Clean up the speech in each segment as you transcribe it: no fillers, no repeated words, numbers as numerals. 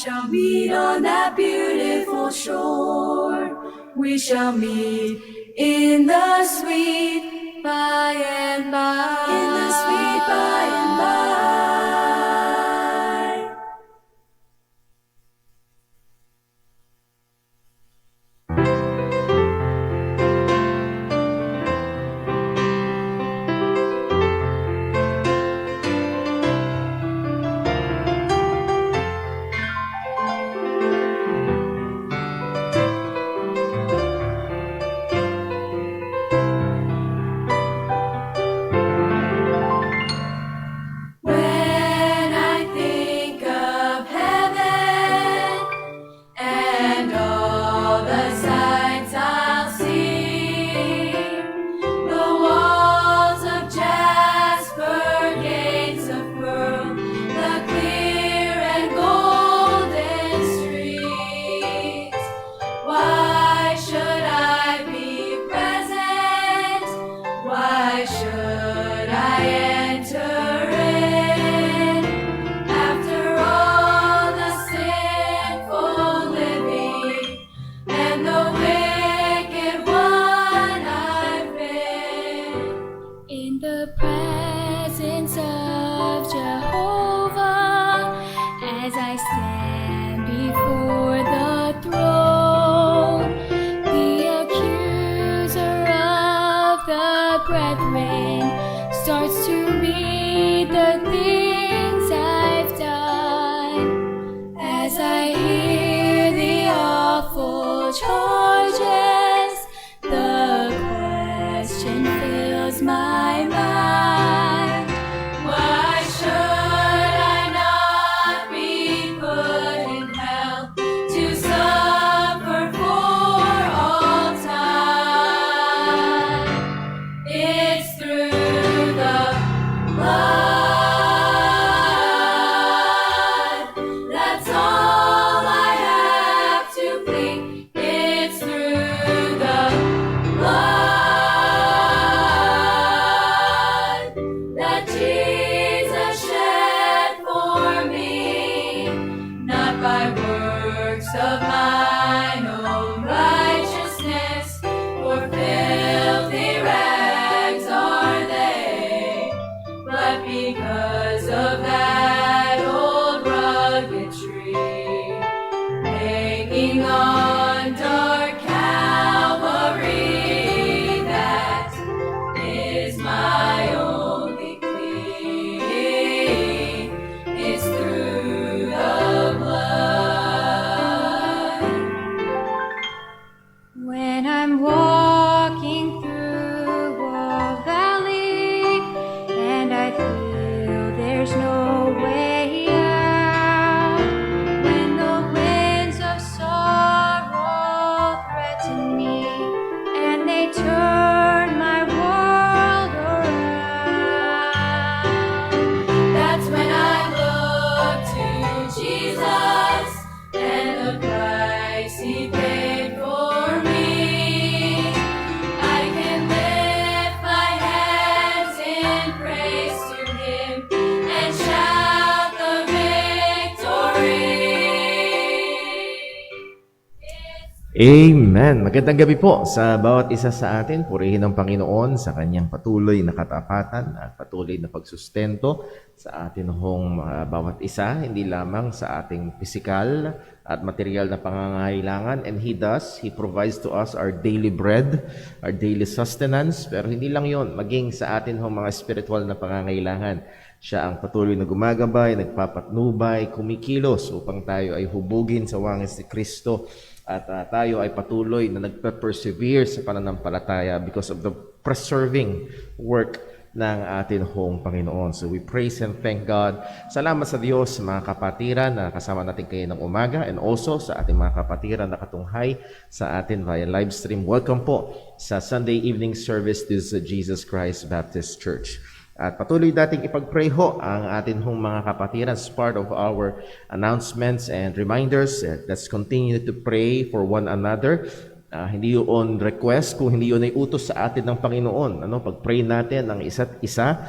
shall meet on that beautiful shore. We shall meet in the sweet by and by. In the sweet by and by. Amen. Magandang gabi po sa bawat isa sa atin. Purihin ang Panginoon sa kanyang patuloy na katapatan at patuloy na pagsustento sa atin hong bawat isa, hindi lamang sa ating pisikal at material na pangangailangan. And He provides to us our daily bread, our daily sustenance. Pero hindi lang yon, maging sa atin hong mga spiritual na pangangailangan. Siya ang patuloy na gumagabay, nagpapatnubay, kumikilos upang tayo ay hubugin sa wangis ni Kristo. At tayo ay patuloy na nagpe-persevere sa pananampalataya because of the preserving work ng atin hong Panginoon. So we praise and thank God. Salamat sa Diyos, mga kapatiran na kasama natin kayo ng umaga, and also sa ating mga kapatiran na katunghay sa atin via live stream. Welcome po sa Sunday evening service to Jesus Christ Baptist Church. At patuloy dating ipag-pray ho ang atin hong mga kapatiran as part of our announcements and reminders. Let's continue to pray for one another. Hindi yun request, kung hindi yun ay utos sa atin ng Panginoon. Pag-pray natin ang isa't isa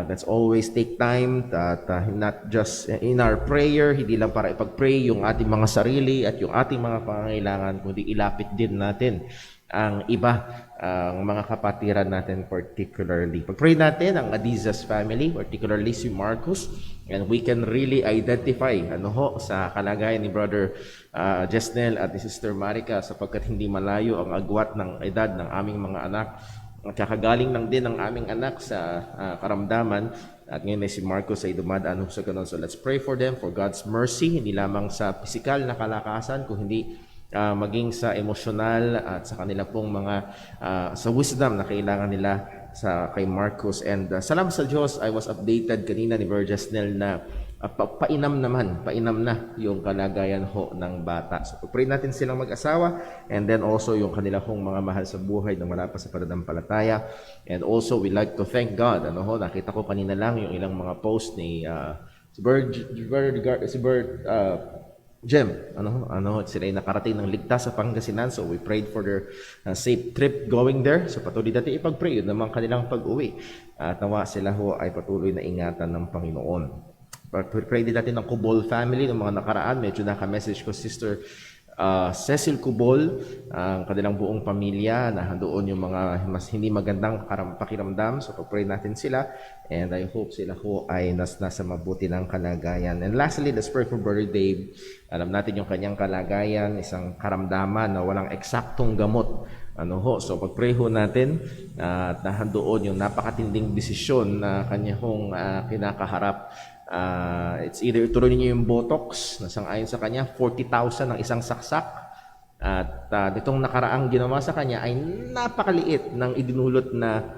Let's always take time that not just in our prayer, hindi lang para ipag-pray yung ating mga sarili at yung ating mga pangangailangan, kundi ilapit din natin ang iba, ang mga kapatiran natin particularly. Pag-pray natin ang Adizas family, particularly si Marcos, and we can really identify sa kalagayan ni Brother Jesnel at ni Sister Marica sapagkat hindi malayo ang agwat ng edad ng aming mga anak. At kakagaling lang din ang aming anak sa karamdaman at ngayon ay si Marcos ay dumadaan sa ganun. So let's pray for them, for God's mercy, hindi lamang sa physical na kalakasan, kung hindi maging sa emosyonal at sa kanila pong mga sa wisdom na kailangan nila sa kay Marcos. And salamat sa Diyos, I was updated kanina ni Brother Jesnel na painam na yung kalagayan ng bata. So pray natin silang mag-asawa and then also yung kanila mga mahal sa buhay na wala pa sa pananampalataya. And also we like to thank God. Nakita ko kanina lang yung ilang mga post ni si Bert Jem, sila ay nakarating ng ligtas sa Pangasinan. So we prayed for their safe trip going there. So patuloy natin ipag-pray yun naman kanilang pag-uwi. At nawa sila ay patuloy na ingatan ng Panginoon. Pray din natin ng Kubol family ng mga nakaraan. Medyo naka-message ko Sister Cecil Kubol, ang kanilang buong pamilya, na doon yung mga mas hindi magandang pakiramdam. So pray natin sila and I hope sila ay nasa mabuti ng kalagayan. And lastly, let's pray for Brother Dave. Alam natin yung kanyang kalagayan, isang karamdaman na walang eksaktong gamot. So pag-pray natin at doon yung napakatinding desisyon na kanyang kinakaharap. It's either tuloy niyo yung Botox na sang-ayon sa kanya, 40,000 ang isang saksak. At ditong nakaraang ginawa sa kanya ay napakaliit ng idinulot na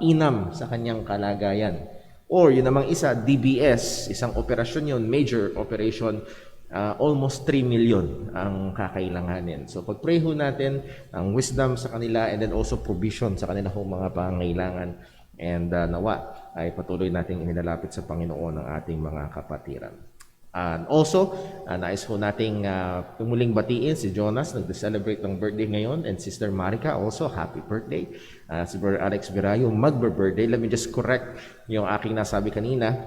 inam sa kanyang kalagayan. Or yun namang isa, DBS, isang operasyon yun, major operation, almost 3 million ang kakailanganin. So pag-pray natin ang wisdom sa kanila and then also provision sa kanila mga pangangailangan. And nawa ay patuloy nating inilalapit sa Panginoon ang ating mga kapatiran. And also, nais nating muling batiin si Jonas, nag-celebrate ng birthday ngayon, and Sister Marica also, happy birthday. Si Brother Alex Virayo, magbe-birthday. Let me just correct yung aking nasabi kanina.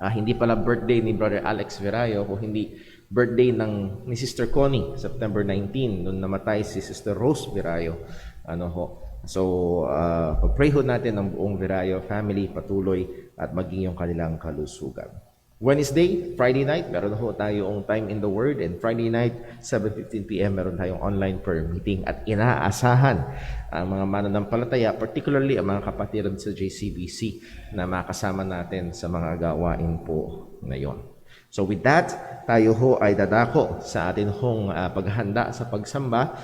Hindi pala birthday ni Brother Alex Virayo, kung hindi birthday ni Sister Connie, September 19, nung namatay si Sister Rose Virayo. So, pag-pray natin ang buong Virayo family patuloy at maging yung kanilang kalusugan. Wednesday, Friday night, meron tayong Time in the Word, and Friday night, 7:15 p.m. meron tayong online prayer meeting at inaasahan ang mga mananampalataya, particularly ang mga kapatiran sa JCBC na makasama natin sa mga gawain po ngayon. So with that, tayo ay dadako sa atin paghahanda sa pagsamba.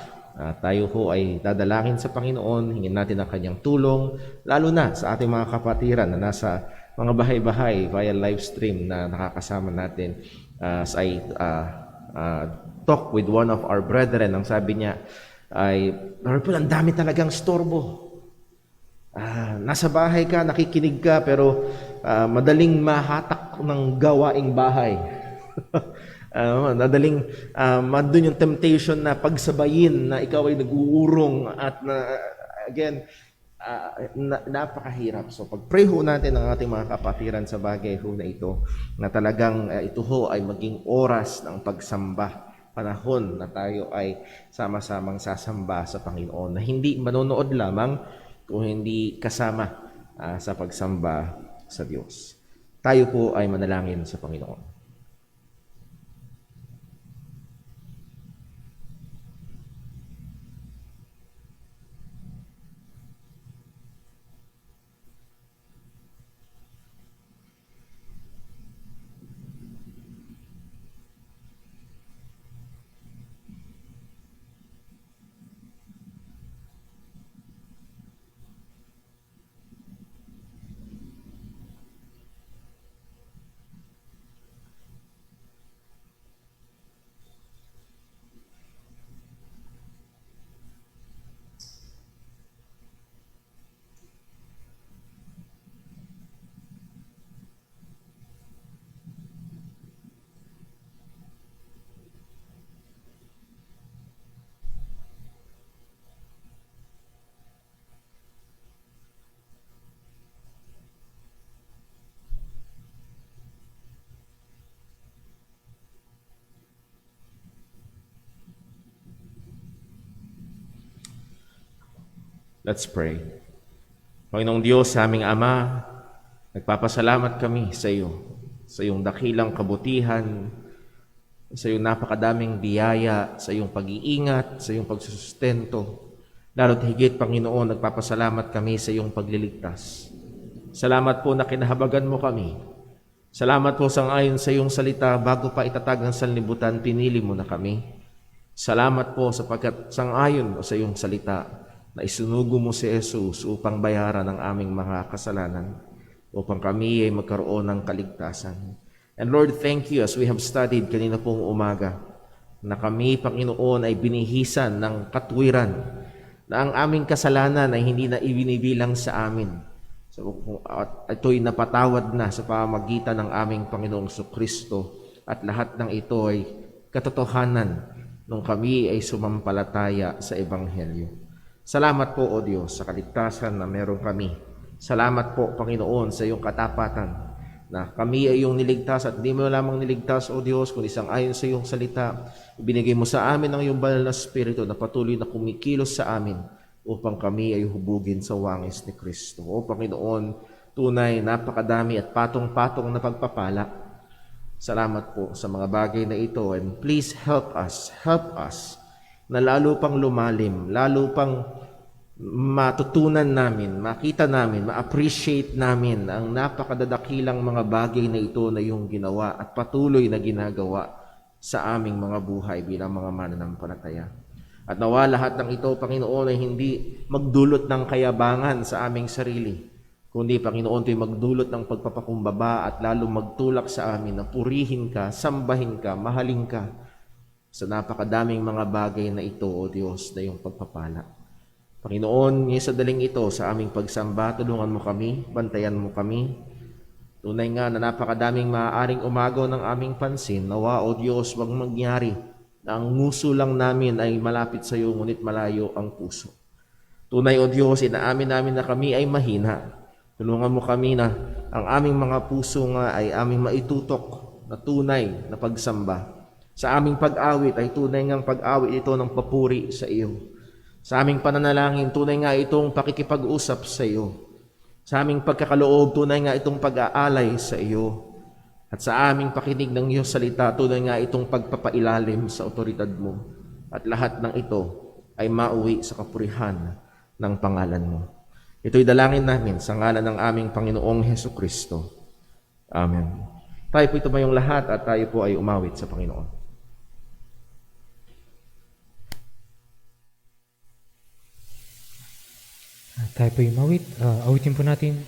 Tayo ay dadalangin sa Panginoon, hingin natin ang kanyang tulong, lalo na sa ating mga kapatiran na nasa mga bahay-bahay via live stream na nakakasama natin. As I talk with one of our brethren, ang sabi niya ay, Lord, ang dami talagang storbo. Nasa bahay ka, nakikinig ka, pero madaling mahatak ng gawaing bahay. Nadaling doon yung temptation na pagsabayin na ikaw ay nag-uurong at again, napakahirap. So pag-pray natin ang ating mga kapatiran sa bagay na ito, na talagang ito ay maging oras ng pagsamba, panahon na tayo ay sama-samang sasamba sa Panginoon, na hindi manonood lamang kung hindi kasama sa pagsamba sa Diyos. Tayo ay manalangin sa Panginoon. Let's pray. Panginoong Diyos, sa aming Ama, nagpapasalamat kami sa iyo, sa iyong dakilang kabutihan, sa iyong napakadaming biyaya, sa iyong pag-iingat, sa iyong pagsusustento. Lalo't higit, Panginoon, nagpapasalamat kami sa iyong pagliligtas. Salamat po na kinahabagan mo kami. Salamat po sangayon sa iyong salita, bago pa itatag ang sanlibutan, pinili mo na kami. Salamat po sapagkat sangayon sa iyong salita, na isinugo mo si Jesus upang bayaran ang aming mga kasalanan, upang kami ay magkaroon ng kaligtasan. And Lord, thank you as we have studied kanina pong umaga, na kami, Panginoon, ay binihisan ng katwiran, na ang aming kasalanan ay hindi na ibinibilang sa amin. So, at ito'y napatawad na sa pamamagitan ng aming Panginoong Kristo, at lahat ng ito ay katotohanan nung kami ay sumampalataya sa Ebanghelyo. Salamat po, O Diyos, sa kaligtasan na meron kami. Salamat po, Panginoon, sa iyong katapatan na kami ay iyong niligtas, at hindi mo lamang niligtas, O Diyos, kundi ayon sa iyong salita. Ibinigay mo sa amin ang iyong banal na Espiritu na patuloy na kumikilos sa amin upang kami ay hubugin sa wangis ni Kristo. O Panginoon, tunay, napakadami at patong-patong na pagpapala. Salamat po sa mga bagay na ito, and please help us na lalo pang lumalim, lalo pang matutunan namin, makita namin, ma-appreciate namin ang napakadadakilang mga bagay na ito na iyong ginawa at patuloy na ginagawa sa aming mga buhay bilang mga mananampalataya. At nawa lahat ng ito, Panginoon, ay hindi magdulot ng kayabangan sa aming sarili, kundi, Panginoon, ito'y magdulot ng pagpapakumbaba at lalo magtulak sa amin na purihin ka, sambahin ka, mahalin ka sa napakadaming mga bagay na ito, O Diyos, na iyong pagpapala. Panginoon, ngayon sa daling ito, sa aming pagsamba, tulungan mo kami, bantayan mo kami. Tunay nga na napakadaming maaaring umagaw ng aming pansin. Nawa, O Diyos, wag mangyari na ang nguso lang namin ay malapit sa iyo, ngunit malayo ang puso. Tunay, O Diyos, inaamin namin na kami ay mahina. Tulungan mo kami na ang aming mga puso nga ay aming maitutok na tunay na pagsamba. Sa aming pag-awit ay tunay ngang pag-awit ito ng papuri sa iyo. Sa aming pananalangin, tunay nga itong pakikipag-usap sa iyo. Sa aming pagkakaloob, tunay nga itong pag-aalay sa iyo. At sa aming pakinig ng iyong salita, tunay nga itong pagpapailalim sa otoridad mo. At lahat ng ito ay mauwi sa kapurihan ng pangalan mo. Ito'y dalangin namin sa ngalan ng aming Panginoong Hesukristo. Amen. Tayo po tumayong lahat at tayo po ay umawit sa Panginoon. Tayo po umawit. Awitin po natin,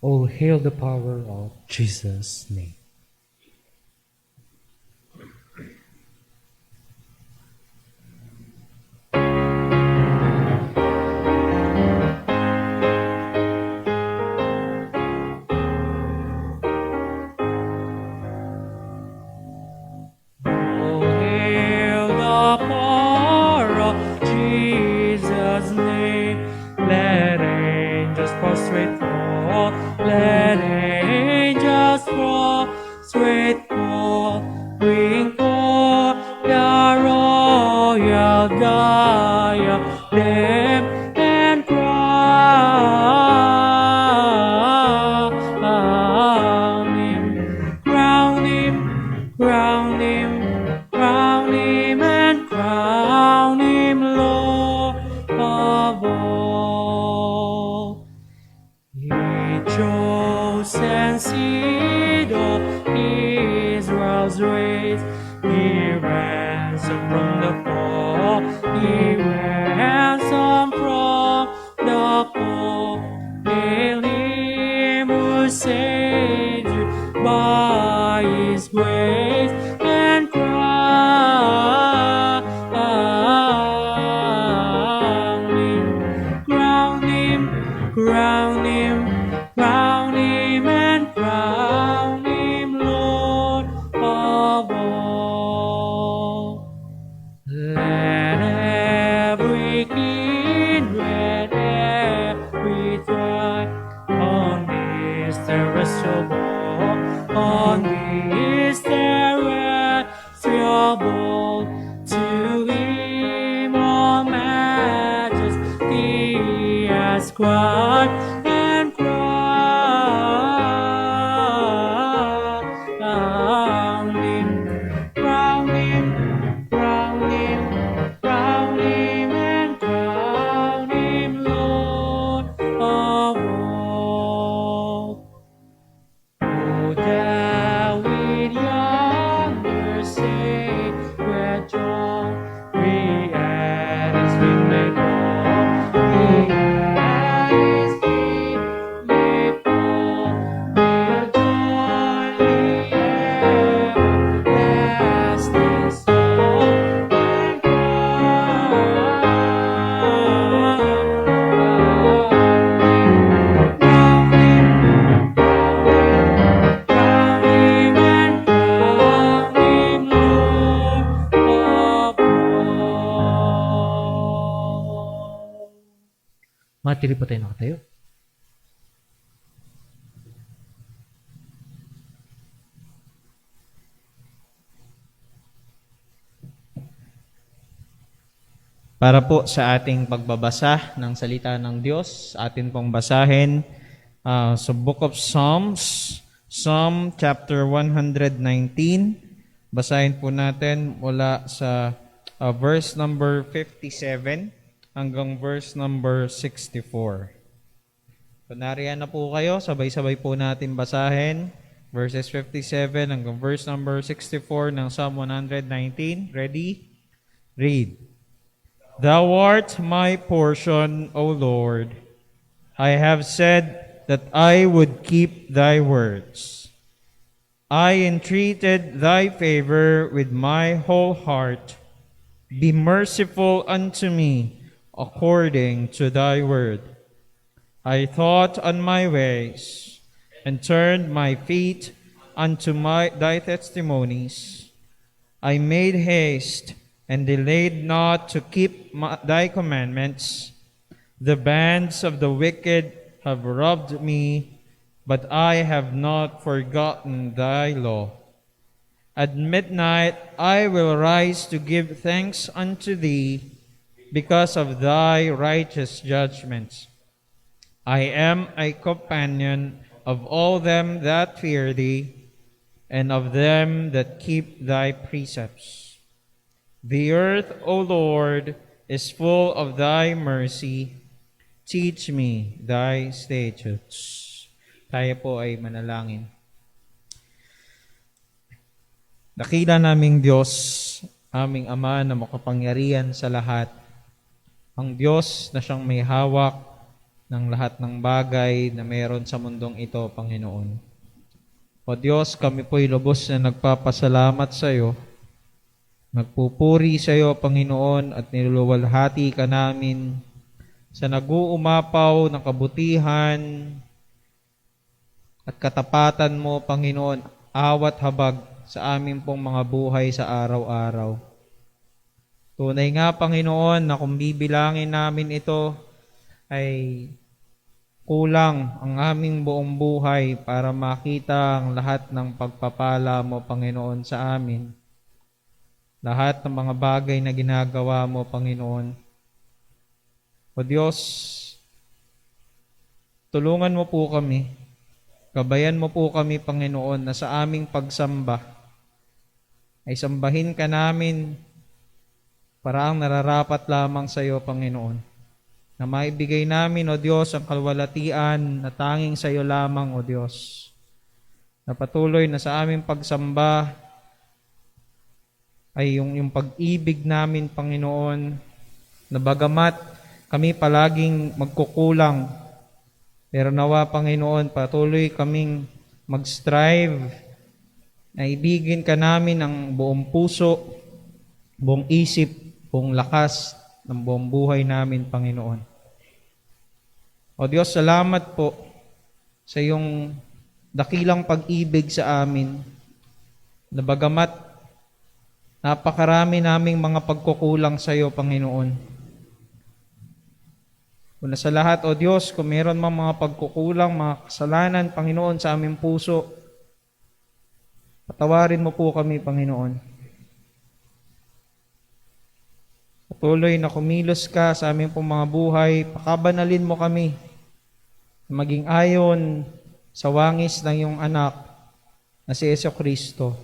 "Oh, hail the power of Jesus' name." Prostrate fall, let angels prostrate fall, bring forth the royal diadem and crown him, crown him, crown him, crown him, and crown him Lord of all. Chosen seed of Israel's race, he ransomed from the fall, he ransomed from the fall. Hail him who saved you by his grace and crown him, crown him, crown him, crown him, and crown him Lord of all. Let every kindred, every tribe on this terrestrial ball, on this terrestrial ball, to him all majesty crown him, crown him, crown him, and crown him Lord of all. O thou with yonder say, where John we as with men all, we as we may fall, will join the everlasting song and crown him, crown him, and crown him Lord of all. Matili po tayo nakatayo. Para po sa ating pagbabasa ng salita ng Diyos, atin pong basahin sa Book of Psalms, Psalm chapter 119. Basahin po natin mula sa verse number 57 hanggang verse number 64. So nariyan na po kayo, sabay-sabay po natin basahin verses 57 hanggang verse number 64 ng Psalm 119. Ready? Read. Thou art my portion, O Lord. I have said that I would keep thy words. I entreated thy favor with my whole heart. Be merciful unto me according to thy word. I thought on my ways and turned my feet unto thy testimonies. I made haste and delayed not to keep thy commandments. The bands of the wicked have robbed me, but I have not forgotten thy law. At midnight I will rise to give thanks unto thee because of thy righteous judgments. I am a companion of all them that fear thee, and of them that keep thy precepts. The earth, O Lord, is full of thy mercy. Teach me thy statutes. Tayo po ay manalangin. Dakila naming Diyos, aming Ama na makapangyarihan sa lahat, ang Diyos na siyang may hawak ng lahat ng bagay na meron sa mundong ito, Panginoon. O Diyos, kami po'y lubos na nagpapasalamat sa iyo. Nagpupuri sa iyo, Panginoon, at niluluwalhati ka namin sa nag-uumapaw ng kabutihan at katapatan mo, Panginoon, awat habag sa aming pong mga buhay sa araw-araw. Tunay nga, Panginoon, na kung bibilangin namin ito, ay kulang ang aming buong buhay para makita ang lahat ng pagpapala mo, Panginoon, sa amin. Lahat ng mga bagay na ginagawa mo, Panginoon. O Diyos, tulungan mo po kami. Gabayan mo po kami, Panginoon, na sa aming pagsamba ay sambahin ka namin para ang nararapat lamang sa iyo, Panginoon. Na maibigay namin, O Diyos, ang kalwalatian na tanging sa iyo lamang, O Diyos. Na patuloy na sa aming pagsamba ay yung pag-ibig namin, Panginoon, na bagamat kami palaging magkukulang, pero nawa, Panginoon, patuloy kaming mag-strive na ibigin ka namin ang buong puso, buong isip, buong lakas ng buong buhay namin, Panginoon. O Diyos, salamat po sa iyong dakilang pag-ibig sa amin, na bagamat napakarami naming mga pagkukulang sa iyo, Panginoon. Una sa lahat, O Diyos, kung meron mang mga pagkukulang, mga kasalanan, Panginoon, sa aming puso, patawarin mo po kami, Panginoon. Patuloy na kumilos ka sa aming pong mga buhay, pakabanalin mo kami, maging ayon sa wangis ng iyong anak na si Jesu Kristo.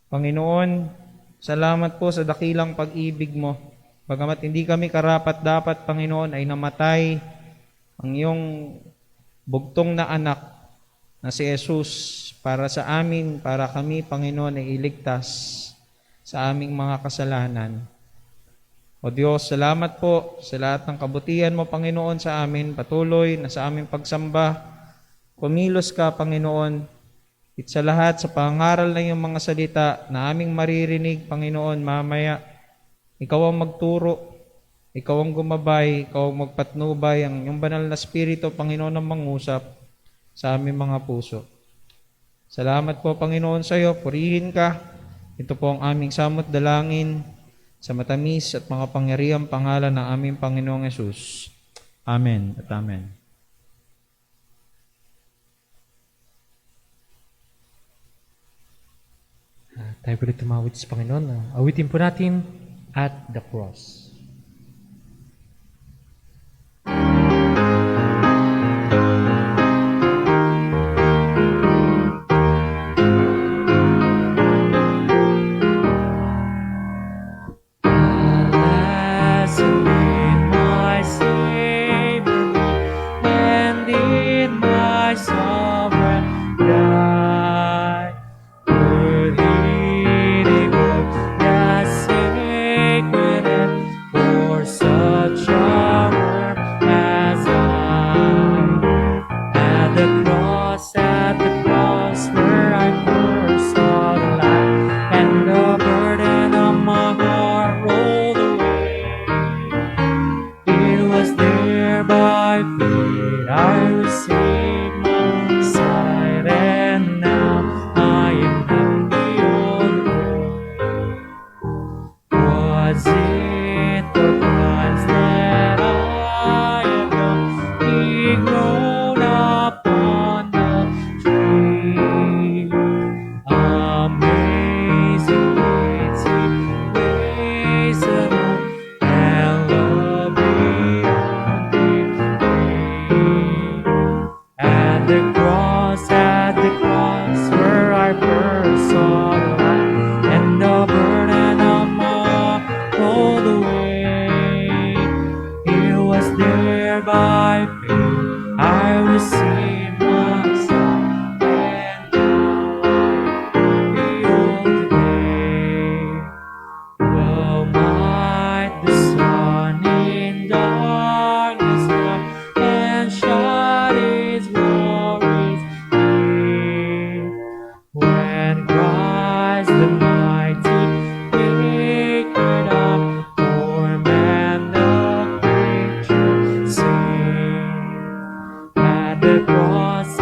Panginoon, salamat po sa dakilang pag-ibig mo. Bagamat hindi kami karapat-dapat, Panginoon, ay namatay ang iyong bugtong na anak na si Jesus para sa amin, para kami, Panginoon, ay iligtas sa aming mga kasalanan. O Diyos, salamat po sa lahat ng kabutihan mo, Panginoon, sa amin. Patuloy na sa aming pagsamba. Kumilos ka, Panginoon, at sa lahat, sa pangaral ng iyong mga salita na aming maririnig, Panginoon, mamaya, ikaw ang magturo, ikaw ang gumabay, ikaw ang magpatnubay, ang iyong banal na Espiritu, Panginoon, ang mangusap sa aming mga puso. Salamat po, Panginoon, sa iyo. Purihin ka. Ito po ang aming samot dalangin sa matamis at mga pangyarihang pangalan ng aming Panginoong Yesus. Amen at amen. Tayo po ulit tumawid sa Panginoon. Awitin po natin At the Cross. Alas, in my Savior, and in my sovereign God, worthy to go, the sacred and for such a work as I. At the cross where I first saw the light, and the burden of my heart rolled away. It was there by faith I received my sight, and now I am happy all the way. Was it for Christ that I have done? He grown upon the tree. Amazing grace, He raised Him up, and love beyond degree. At the cross where I first saw the light, and the burden of my heart rolled away. It was there by faith I received my sight, and now I behold today. Well might the sun in darkness come and shine His glories day, when Christ the mighty maker of for man the creature sing. At the cross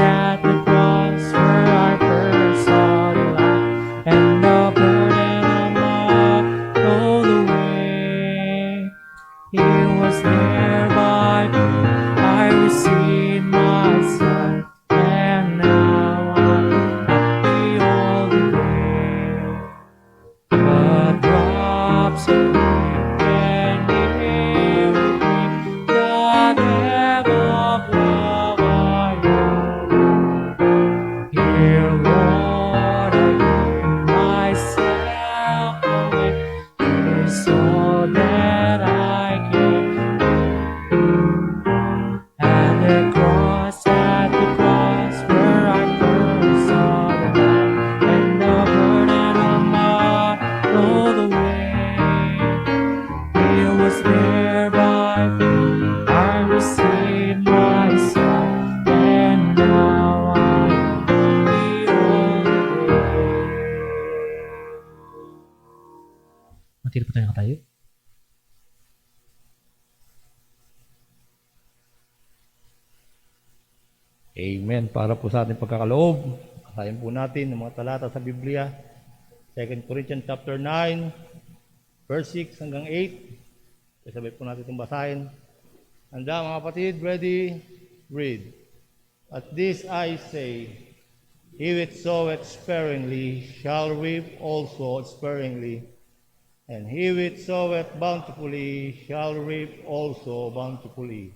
where I first saw the light, and the burden of my heart rolled away. It was there by faith I received my sight, and now I'm happy all the day. The drops of rain can never bring the depth of love I know. Here, Lord, I give myself away. It's all that I can do. At the cross where I first saw the light, and the burden of my heart rolled away. It was there by faith I received my sight, and now I behold the Matira po tayo nakatayo. Amen. Para po sa ating pagkakaloob, basahin po natin ang mga talata sa Biblia. 2 Corinthians chapter 9, verse 6 hanggang 8. Sabay po natin itong basahin. Handa mga kapatid, ready? Read. At this I say, he which soweth sparingly shall reap also sparingly, and he which soweth bountifully shall reap also bountifully.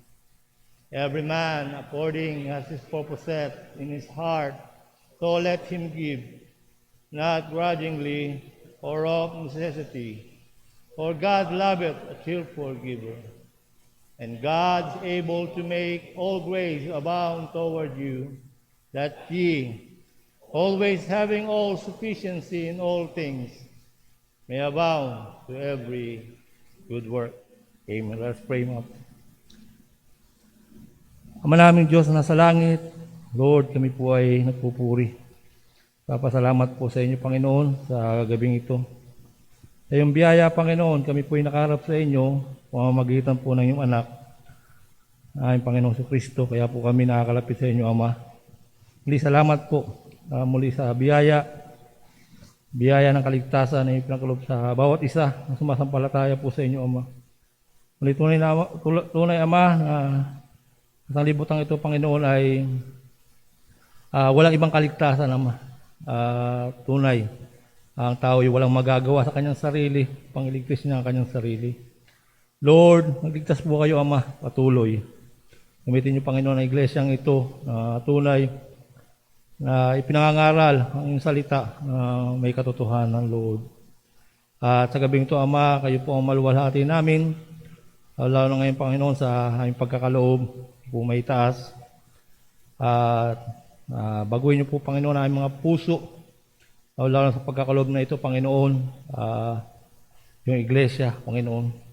Every man according as his purpose in his heart, so let him give, not grudgingly or of necessity. For God loveth a cheerful giver. And God's able to make all grace abound toward you, that ye, always having all sufficiency in all things, may abound to every good work. Amen. Let's pray, mga Ama naming Diyos na nasa langit, Lord, kami po ay nagpupuri. Papasalamat po sa inyo, Panginoon, sa gabing ito. Sa iyong biyaya, Panginoon, kami po ay nakaharap sa inyo, pamamagitan po ng iyong anak, aming Panginoon sa Kristo, kaya po kami nakakalapit sa inyo, Ama. Muli salamat po, muli sa biyaya ng kaligtasan na ipinagkaloob sa bawat isa na sumasampalataya po sa inyo, Ama. Muli tunay, Ama, na sa libutan ito, Panginoon, ay walang ibang kaligtasan, Ama. Tunay, ang tao ay walang magagawa sa kanyang sarili, pangiligtas niya ang kanyang sarili. Lord, magligtas po kayo, Ama, patuloy. Gamitin niyo, Panginoon, ang iglesyang ito na tunay na ipinangangaral ang iyong salita na may katotohanan, Lord. At sa gabing ito, Ama, kayo po ang maluwalhati namin, lalo na ngayon, Panginoon, sa aming pagkakaloob po may taas. At baguhin niyo po, Panginoon, ang aming mga puso, lalo na sa pagkakaloob na ito, Panginoon, yung iglesia, Panginoon.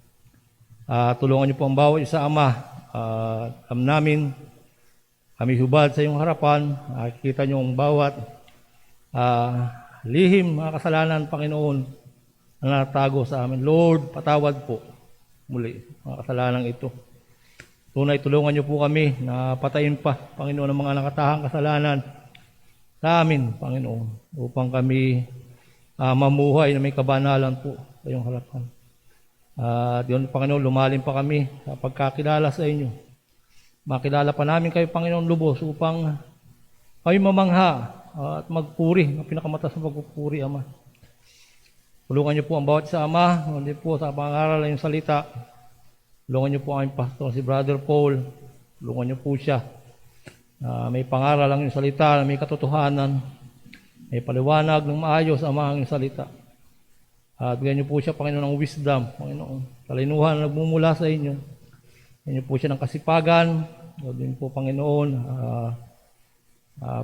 Tulungan niyo po ang bawat isa, Ama. Alam namin, kami hubad sa iyong harapan, kita niyo ang bawat lihim, mga kasalanan, Panginoon, na natago sa amin. Lord, patawad po muli mga kasalanan ito. Tunay, tulungan niyo po kami na patayin pa, Panginoon, ang mga nakatahang kasalanan sa amin, Panginoon, upang kami mamuhay na may kabanalan po sa iyong harapan. Diyon, Panginoon, lumalim pa kami sa pagkakilala sa inyo. Makilala pa namin kayo, Panginoon, lubos upang kami mamangha at magpuri, ang pinakamatas na pagpupuri, Ama. Tulungan niyo po ang bawat sa Ama, hindi po sa pangaral ng salita. Tulungan niyo po ang aming pastor, si Brother Paul. Tulungan niyo po siya. May pangaral ang iyong salita, may katotohanan, may paliwanag ng maayos, Ama, ang iyong salita. At bigyan niyo po siya, Panginoon, ng wisdom, Panginoon. Talinuhan na nagmumula sa inyo. Bigyan niyo po siya ng kasipagan. Bigyan niyo po, Panginoon,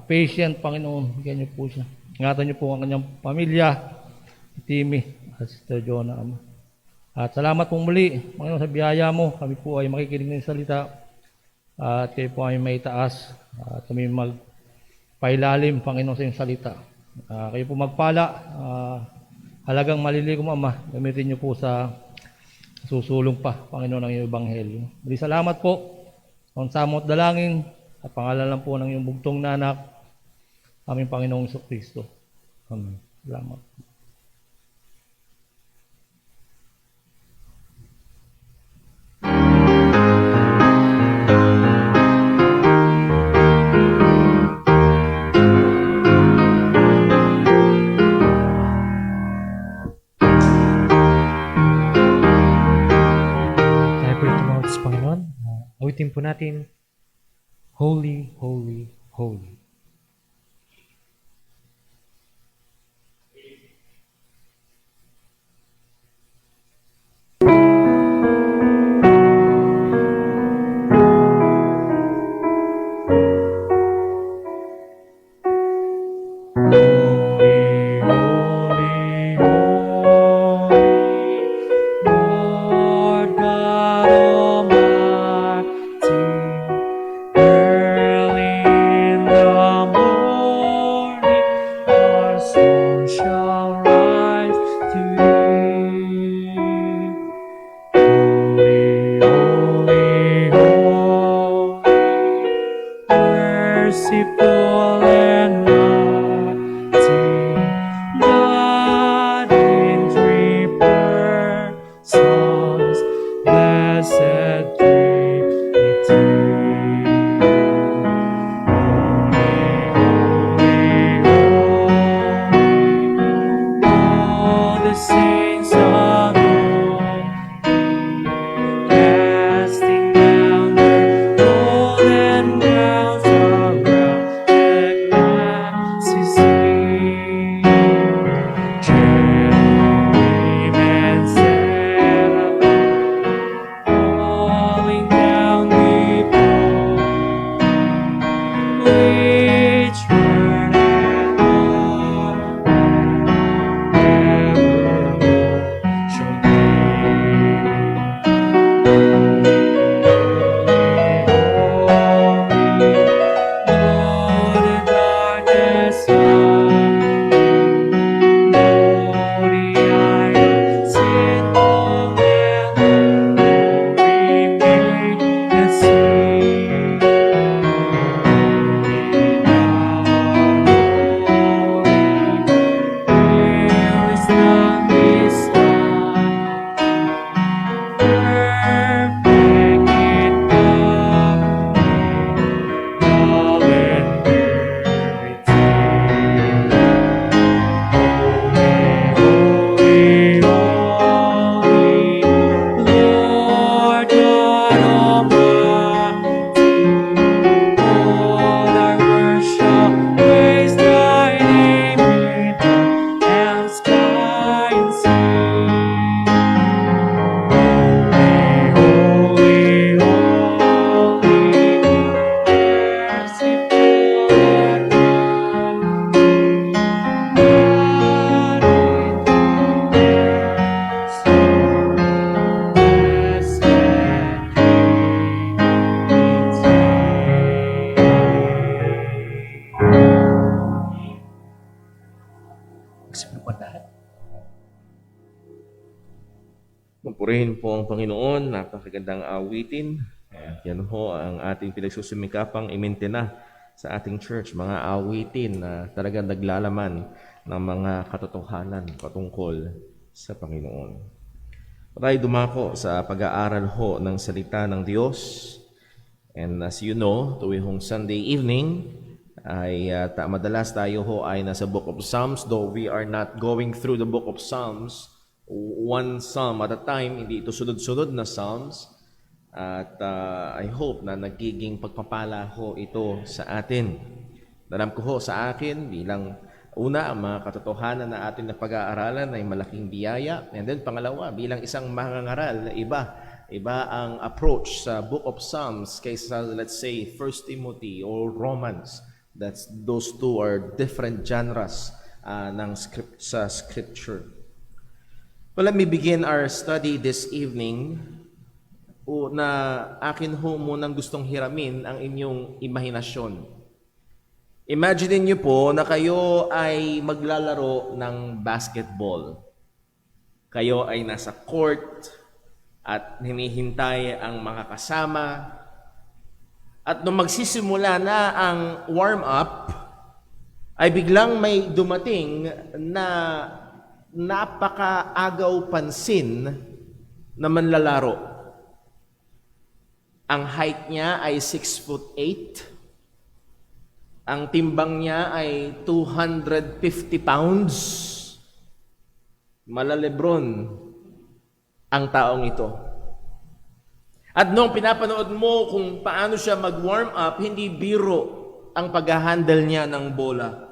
patient, Panginoon. Bigyan niyo po siya. Ingatan niyo po ang kanyang pamilya, Timmy at Sister Jonah, Ama. At salamat pong muli, Panginoon, sa biyaya mo. Kami po ay makikinig ng salita. At kayo po ay may taas. At kami magpailalim, Panginoon, sa iyong salita. Kayo po magpala. Halagang maliligom, Ama. Gamitin niyo po sa susulong pa, Panginoon, ng iyong ebanghelyo. Muli salamat po. Ang samot dalangin at pangalan lang po ng iyong bugtong na anak, aming Panginoong Kristo. Amen. Salamat. Panginoon, awitin po natin, Holy, Holy, Holy. Purihin po ang Panginoon, napakagandang awitin. At yan ho ang ating pinagsusumikapang imintina sa ating church, mga awitin na talagang naglalaman ng mga katotohanan patungkol sa Panginoon. Tayo dumako sa pag-aaral ho ng salita ng Diyos. And as you know, tuwing Sunday evening, ay madalas tayo ho ay nasa Book of Psalms, though we are not going through the Book of Psalms, one psalm at a time, hindi ito sunod-sunod na psalms. At I hope na nagiging pagpapala ho ito sa atin. Alam ko ho sa akin bilang una, ang mga katotohanan na atin na pag-aaralan ay malaking biyaya. And then pangalawa, bilang isang mangangaral na iba ang approach sa Book of Psalms kaysa let's say 1 Timothy or Romans. Those two are different genres sa scripture. Well, let me begin our study this evening na akin ho munang gustong hiramin ang inyong imahinasyon. Imagine niyo po na kayo ay maglalaro ng basketball. Kayo ay nasa court at hinihintay ang mga kasama. At nung magsisimula na ang warm-up, ay biglang may dumating na napakaagaw pansin na manlalaro. Ang height niya ay 6'8". Ang timbang niya ay 250 pounds. Malalebron ang taong ito. At nung pinapanood mo kung paano siya mag-warm up, hindi biro ang pag-handle niya ng bola.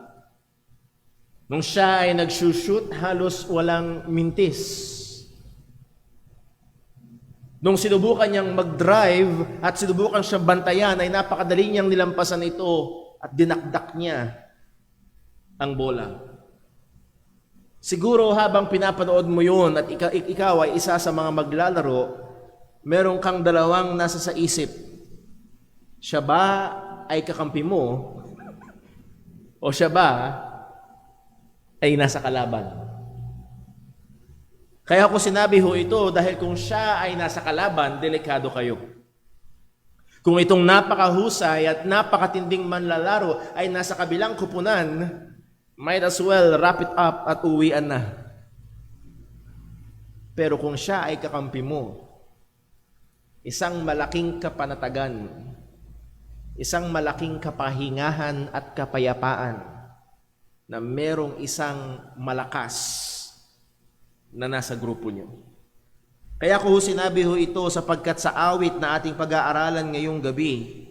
Nung siya ay nag-shoot, halos walang mintis. Nung sinubukan niyang mag-drive at sinubukan siyang bantayan, ay napakadali niyang nilampasan ito at dinakdak niya ang bola. Siguro habang pinapanood mo yun at ikaw ay isa sa mga maglalaro, meron kang dalawang nasa sa isip. Siya ba ay kakampi mo o siya ba ay nasa kalaban? Kaya ako sinabi ho ito dahil kung siya ay nasa kalaban, delikado kayo. Kung itong napakahusay at napakatinding manlalaro ay nasa kabilang kupunan, might as well wrap it up at uwian na. Pero kung siya ay kakampi mo, isang malaking kapanatagan, isang malaking kapahingahan at kapayapaan na merong isang malakas na nasa grupo niyo. Kaya ko sinabi ho ito sapagkat sa awit na ating pag-aaralan ngayong gabi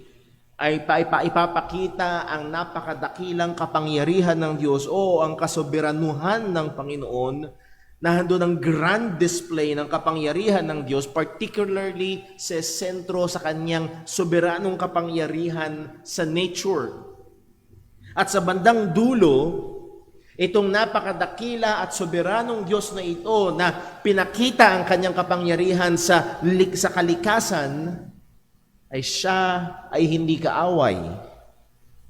ay ipapakita ang napakadakilang kapangyarihan ng Diyos o ang kasoberanuhan ng Panginoon na handon ng grand display ng kapangyarihan ng Diyos, particularly sa sentro sa kanyang soberanong kapangyarihan sa nature. At sa bandang dulo, itong napakadakila at soberanong Diyos na ito na pinakita ang kanyang kapangyarihan sa kalikasan, ay siya ay hindi kaaway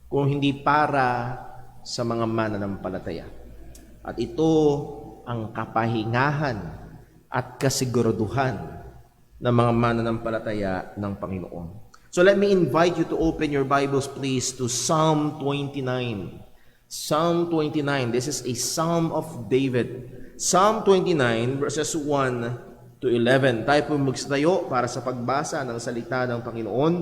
kung hindi para sa mga mananampalataya. At ito ang kapahingahan at kasiguraduhan ng mga mananampalataya ng Panginoon. So let me invite you to open your Bibles please to Psalm 29. Psalm 29, this is a Psalm of David. Psalm 29 verses 1 to 11. Tayo po magtayo para sa pagbasa ng salita ng Panginoon.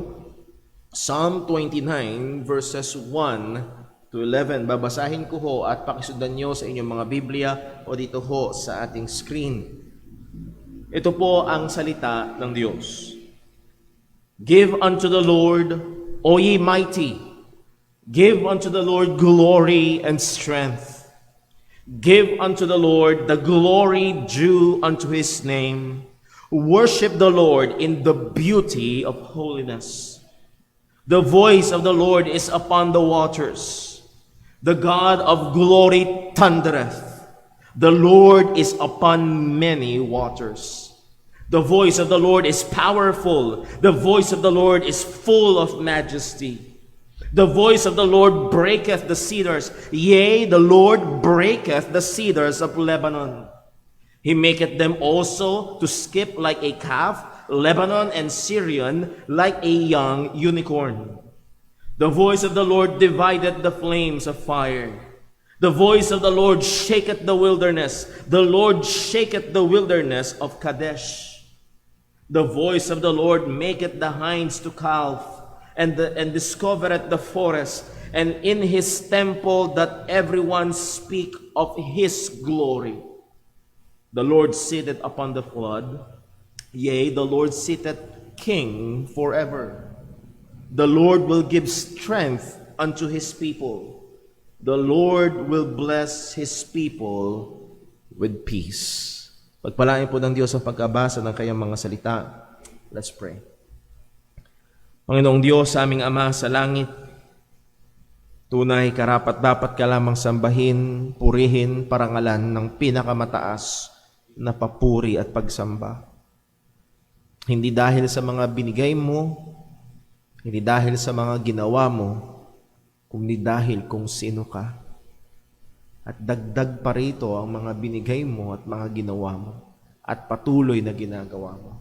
Psalm 29 verses 1 to 11. Babasahin ko ho at pakisundan nyo sa inyong mga Biblia o dito ho sa ating screen. Ito po ang salita ng Diyos. Give unto the Lord, O ye mighty, give unto the Lord glory and strength. Give unto the Lord the glory due unto his name. Worship the Lord in the beauty of holiness. The voice of the Lord is upon the waters. The God of glory thundereth. The Lord is upon many waters. The voice of the Lord is powerful. The voice of the Lord is full of majesty. The voice of the Lord breaketh the cedars. Yea, the Lord breaketh the cedars of Lebanon. He maketh them also to skip like a calf, Lebanon and Syrian like a young unicorn. The voice of the Lord divideth the flames of fire. The voice of the Lord shaketh the wilderness. The Lord shaketh the wilderness of Kadesh. The voice of the Lord maketh the hinds to calve, and discovereth the forest. And in his temple doth everyone speak of his glory. The Lord sitteth upon the flood. Yea, the Lord sitteth king forever. The Lord will give strength unto his people. The Lord will bless his people with peace. Pagpalain po ng Diyos ang pagkabasa ng kanyang mga salita. Let's pray. Panginoong Diyos, aming Ama sa langit, tunay karapat-dapat ka lamang sambahin, purihin, parangalan ng pinakamataas na papuri at pagsamba. Hindi dahil sa mga binigay mo, hindi dahil sa mga ginawa mo, kundi dahil kung sino ka. At dagdag pa rito ang mga binigay mo at mga ginawa mo at patuloy na ginagawa mo.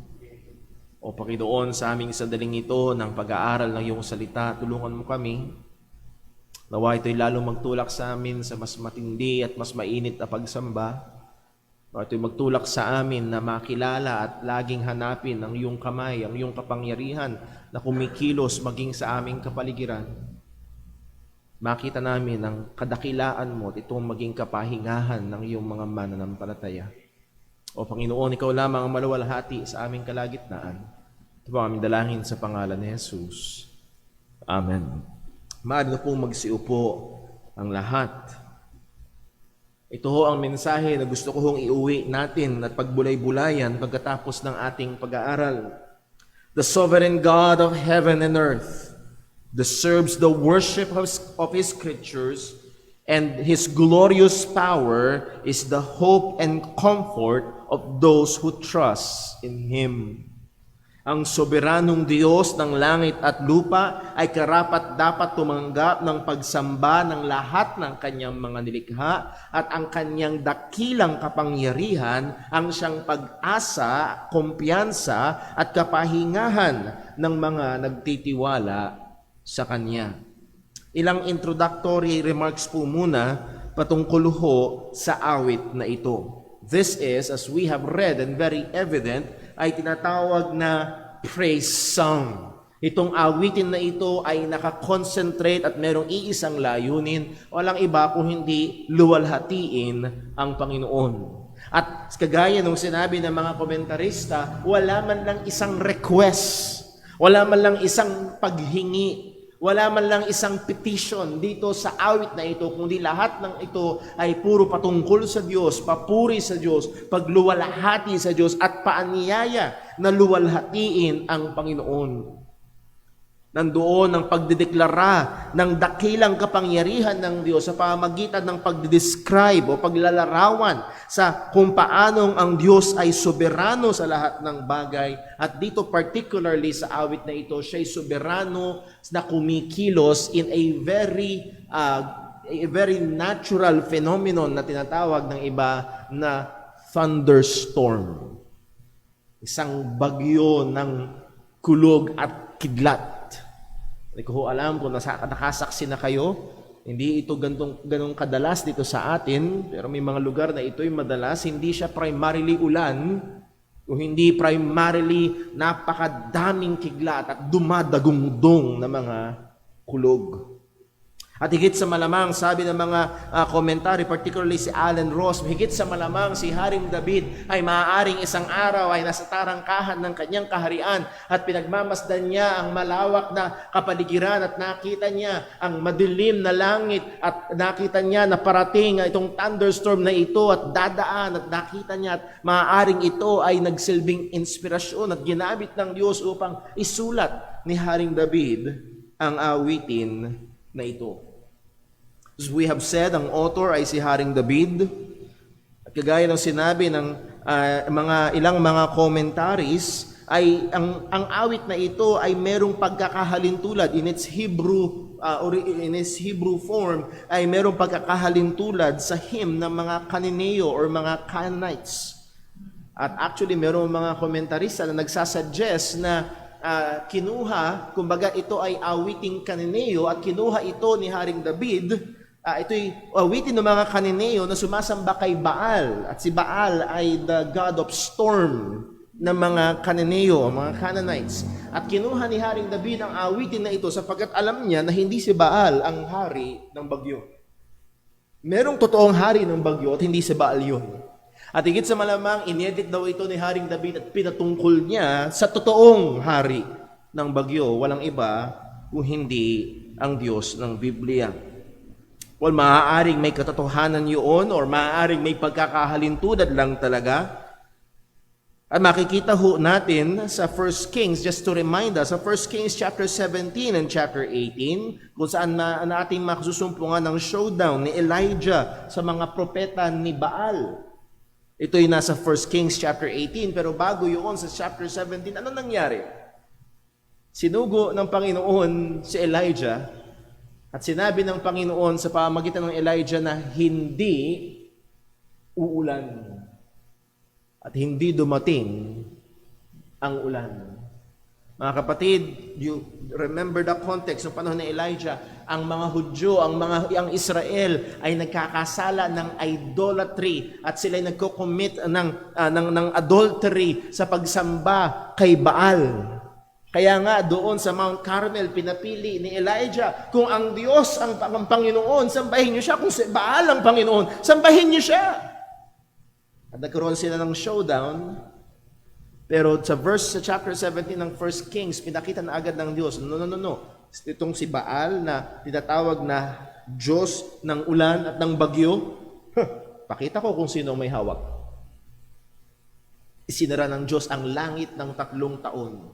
O Panginoon, sa aming sandaling ito ng pag-aaral ng iyong salita, tulungan mo kami. Nawa ito'y lalong magtulak sa amin sa mas matindi at mas mainit na pagsamba. Nawa ito'y magtulak sa amin na makilala at laging hanapin ang iyong kamay, ang iyong kapangyarihan na kumikilos maging sa aming kapaligiran. Makita namin ang kadakilaan mo at itong maging kapahingahan ng iyong mga mananampalataya. O Panginoon, ikaw lamang ang maluwalhati sa aming kalagitnaan. Ito po aming dalangin sa pangalan ni Jesus. Amen. Maaari na pong magsiupo ang lahat. Ito ho ang mensahe na gusto ko hong iuwi natin at pagbulay-bulayan pagkatapos ng ating pag-aaral. The sovereign God of heaven and earth deserves the worship of His creatures, and His glorious power is the hope and comfort of those who trust in Him. Ang soberanong Diyos ng langit at lupa ay karapat-dapat tumanggap ng pagsamba ng lahat ng kanyang mga nilikha, at ang kanyang dakilang kapangyarihan ang siyang pag-asa, kumpiyansa at kapahingahan ng mga nagtitiwala sa kanya. Ilang introductory remarks po muna patungkol ho sa awit na ito. This is, as we have read and very evident, ay tinatawag na praise song. Itong awitin na ito ay nakakonsentrate at merong iisang layunin, walang iba kung hindi luwalhatiin ang Panginoon. At kagaya nung sinabi ng mga komentarista, wala man lang isang request, wala man lang isang paghingi, wala man lang isang petition dito sa awit na ito, kundi lahat ng ito ay puro patungkol sa Diyos, papuri sa Diyos, pagluwalhati sa Diyos at paanyaya na luwalhatiin ang Panginoon. Nandoon ang pagdideklara ng dakilang kapangyarihan ng Diyos sa pamamagitan ng pagdidescribe o paglalarawan sa kung paanong ang Diyos ay soberano sa lahat ng bagay. At dito particularly sa awit na ito, siya ay soberano na kumikilos in a very natural phenomenon na tinatawag ng iba na thunderstorm. Isang bagyo ng kulog at kidlat. Hindi ko alam kung nakasaksi na kayo. Hindi ito ganong kadalas dito sa atin, pero may mga lugar na ito'y madalas. Hindi siya primarily ulan, o hindi primarily napakadaming kidlat at dumadagungdong na mga kulog. At higit sa malamang, sabi ng mga komentary, particularly si Alan Ross, higit sa malamang si Haring David ay maaaring isang araw ay nasa tarangkahan ng kanyang kaharian at pinagmamasdan niya ang malawak na kapaligiran at nakita niya ang madilim na langit at nakita niya na parating itong thunderstorm na ito at dadaan at nakita niya at maaaring ito ay nagsilbing inspirasyon at ginamit ng Diyos upang isulat ni Haring David ang awitin na ito. As we have said, ang author ay si Haring David. At kagaya ng sinabi ng ilang mga commentaries, ay ang awit na ito ay merong pagkakahalintulad in its Hebrew form, ay merong pagkakahalintulad sa hymn ng mga Cananeo or mga Canaanites. At actually, merong mga komentarista na nagsasuggest na kinuha, kumbaga ito ay awiting Kananeo at kinuha ito ni Haring David. Ito'y awitin ng mga Kananeo na sumasamba kay Baal. At si Baal ay the god of storm ng mga Kananeo, mga Canaanites. At kinuha ni Haring David ang awitin na ito sapagkat alam niya na hindi si Baal ang hari ng bagyo. Merong totoong hari ng bagyo at hindi si Baal yun. At higit sa malamang, inedit daw ito ni Haring David at pinatungkol niya sa totoong hari ng bagyo. Walang iba kung hindi ang Diyos ng Biblia. Well, maaaring may katotohanan yun or maaaring may pagkakahalintulad lang talaga. At makikita ho natin sa 1 Kings, just to remind us, sa 1 Kings chapter 17 and chapter 18, kung saan nating makasusumpungan ng showdown ni Elijah sa mga propeta ni Baal. Ito'y nasa 1 Kings chapter 18, pero bago yun sa chapter 17, ano nangyari? Sinugo ng Panginoon si Elijah at sinabi ng Panginoon sa pamamagitan ng Elijah na hindi uulan at hindi dumating ang ulan. Mga kapatid, you remember the context ng panahon ni Elijah. Ang mga Hudyo, ang Israel ay nagkakasala ng idolatry at sila ay nagko-commit ng adultery sa pagsamba kay Baal. Kaya nga doon sa Mount Carmel, pinapili ni Elijah, kung ang Diyos ang Panginoon, sambahin niyo siya. Kung si Baal ang Panginoon, sambahin niyo siya. At nagkaroon sila ng showdown. Pero sa chapter 17 ng 1 Kings, pinakita na agad ng Diyos, no. Itong si Baal na tinatawag na Diyos ng ulan at ng bagyo, pakita ko kung sino may hawak. Isinara ng Diyos ang langit ng 3 taon.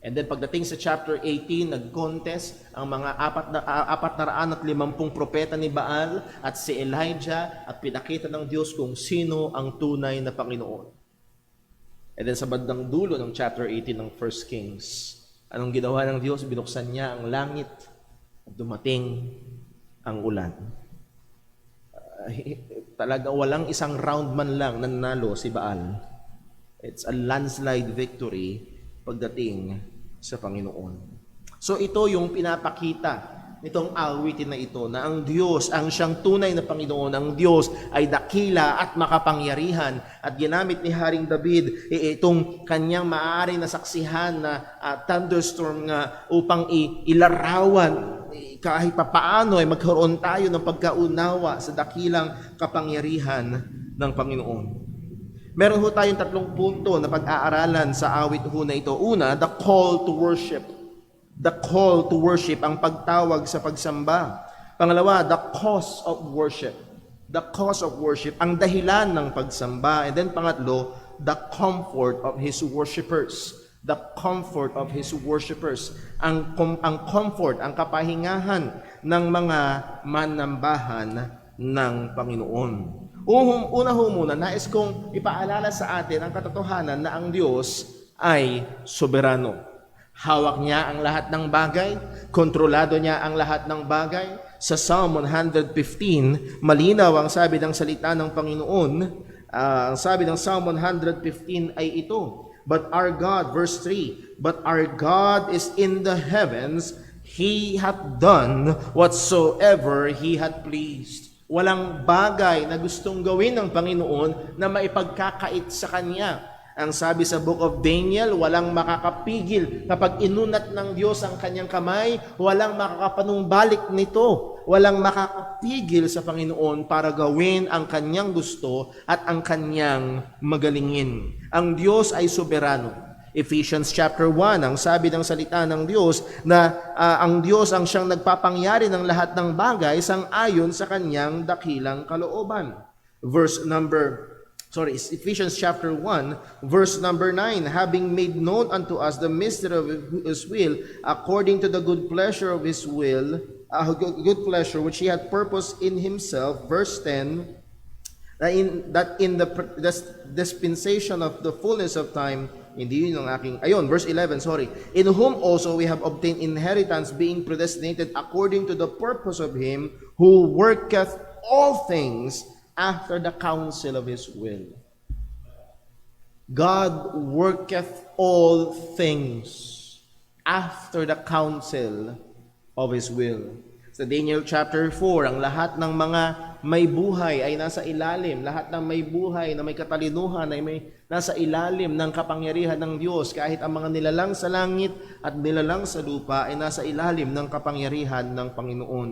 And then pagdating sa chapter 18, nag-contest ang mga 450 propeta ni Baal at si Elijah at pinakita ng Diyos kung sino ang tunay na Panginoon. And then sa bandang dulo ng chapter 18 ng 1 Kings, anong ginawa ng Diyos? Binuksan niya ang langit at dumating ang ulan. Talaga walang isang round man lang nanalo si Baal. It's a landslide victory pagdating sa Panginoon. So ito yung pinapakita nitong awitin na ito, na ang Diyos, ang siyang tunay na Panginoon, ang Diyos ay dakila at makapangyarihan. At ginamit ni Haring David itong kanyang maaaring nasaksihan na thunderstorm nga upang ilarawan kahit papaano ay magkaroon tayo ng pagkaunawa sa dakilang kapangyarihan ng Panginoon. Meron ho tayong 3 punto na pag-aaralan sa awit ho na ito. Una, the call to worship. The call to worship, ang pagtawag sa pagsamba. Pangalawa, the cause of worship. The cause of worship, ang dahilan ng pagsamba. And then pangatlo, the comfort of His worshipers. The comfort of His worshipers. Ang comfort, ang kapahingahan ng mga manambahan ng Panginoon. Una ho muna, nais kong ipaalala sa atin ang katotohanan na ang Diyos ay soberano. Hawak niya ang lahat ng bagay, kontrolado niya ang lahat ng bagay. Sa Psalm 115, malinaw ang sabi ng salita ng Panginoon. Ang sabi ng Psalm 115 ay ito, but our God, verse 3, but our God is in the heavens, He hath done whatsoever He hath pleased. Walang bagay na gustong gawin ng Panginoon na maipagkakait sa Kanya. Ang sabi sa Book of Daniel, walang makakapigil kapag inunat ng Diyos ang kanyang kamay, walang makakapanumbalik nito, walang makakapigil sa Panginoon para gawin ang kanyang gusto at ang kanyang magalingin. Ang Diyos ay soberano. Ephesians chapter 1, ang sabi ng salita ng Diyos na ang Diyos ang siyang nagpapangyari ng lahat ng bagay sang-ayon sa kanyang dakilang kalooban. Ephesians chapter 1, verse number 9, having made known unto us the mystery of His will, according to the good pleasure of His will, good pleasure which He had purposed in Himself, verse 10, that in the dispensation of the fullness of time, verse 11, in whom also we have obtained inheritance, being predestinated according to the purpose of Him who worketh all things after the counsel of His will. God worketh all things after the counsel of His will. Sa Daniel chapter 4, ang lahat ng mga may buhay ay nasa ilalim. Lahat ng may buhay na may katalinuhan ay may nasa ilalim ng kapangyarihan ng Diyos. Kahit ang mga nilalang sa langit at nilalang sa lupa ay nasa ilalim ng kapangyarihan ng Panginoon.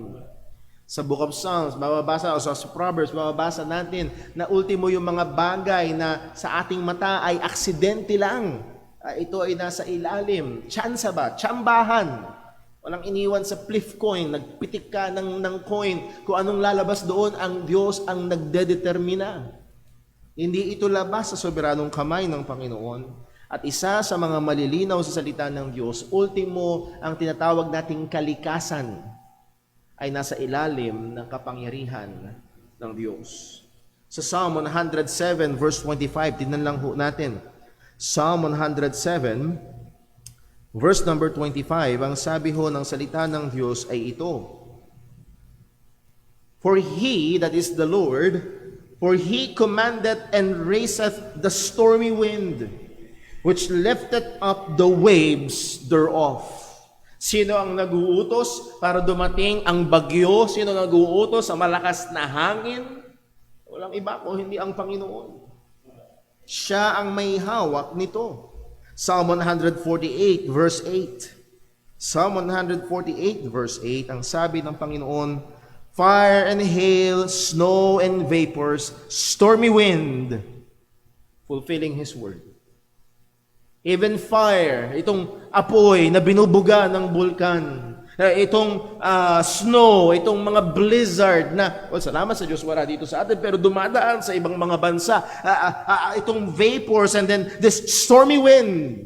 Sa Book of Psalms, mababasa, o sa Proverbs, mababasa natin na ultimo yung mga bagay na sa ating mata ay aksidente lang. Ito ay nasa ilalim. Tsansa ba? Tsambahan. Walang iniwan sa flip coin. Nagpitik ka ng coin. Kung anong lalabas doon, ang Diyos ang nagdedetermina. Hindi ito labas sa soberanong kamay ng Panginoon. At isa sa mga malilinaw sa salita ng Diyos, ultimo ang tinatawag nating kalikasan ay nasa ilalim ng kapangyarihan ng Diyos. Sa Psalm 107 verse 25, tingnan lang ho natin. Psalm 107 verse number 25, ang sabi ho ng salita ng Diyos ay ito. For He, that is the Lord, for He commanded and raiseth the stormy wind, which lifteth up the waves thereof. Sino ang nag-uutos para dumating ang bagyo? Sino nag-uutos sa malakas na hangin? Walang iba kung hindi ang Panginoon. Siya ang may hawak nito. Psalm 148 verse 8. Psalm 148 verse 8, ang sabi ng Panginoon, fire and hail, snow and vapors, stormy wind, fulfilling His word. Even fire, itong apoy na binubuga ng bulkan, itong snow, itong mga blizzard na, well, salamat sa Diyos wala dito sa atin, pero dumadaan sa ibang mga bansa, itong vapors and then this stormy wind,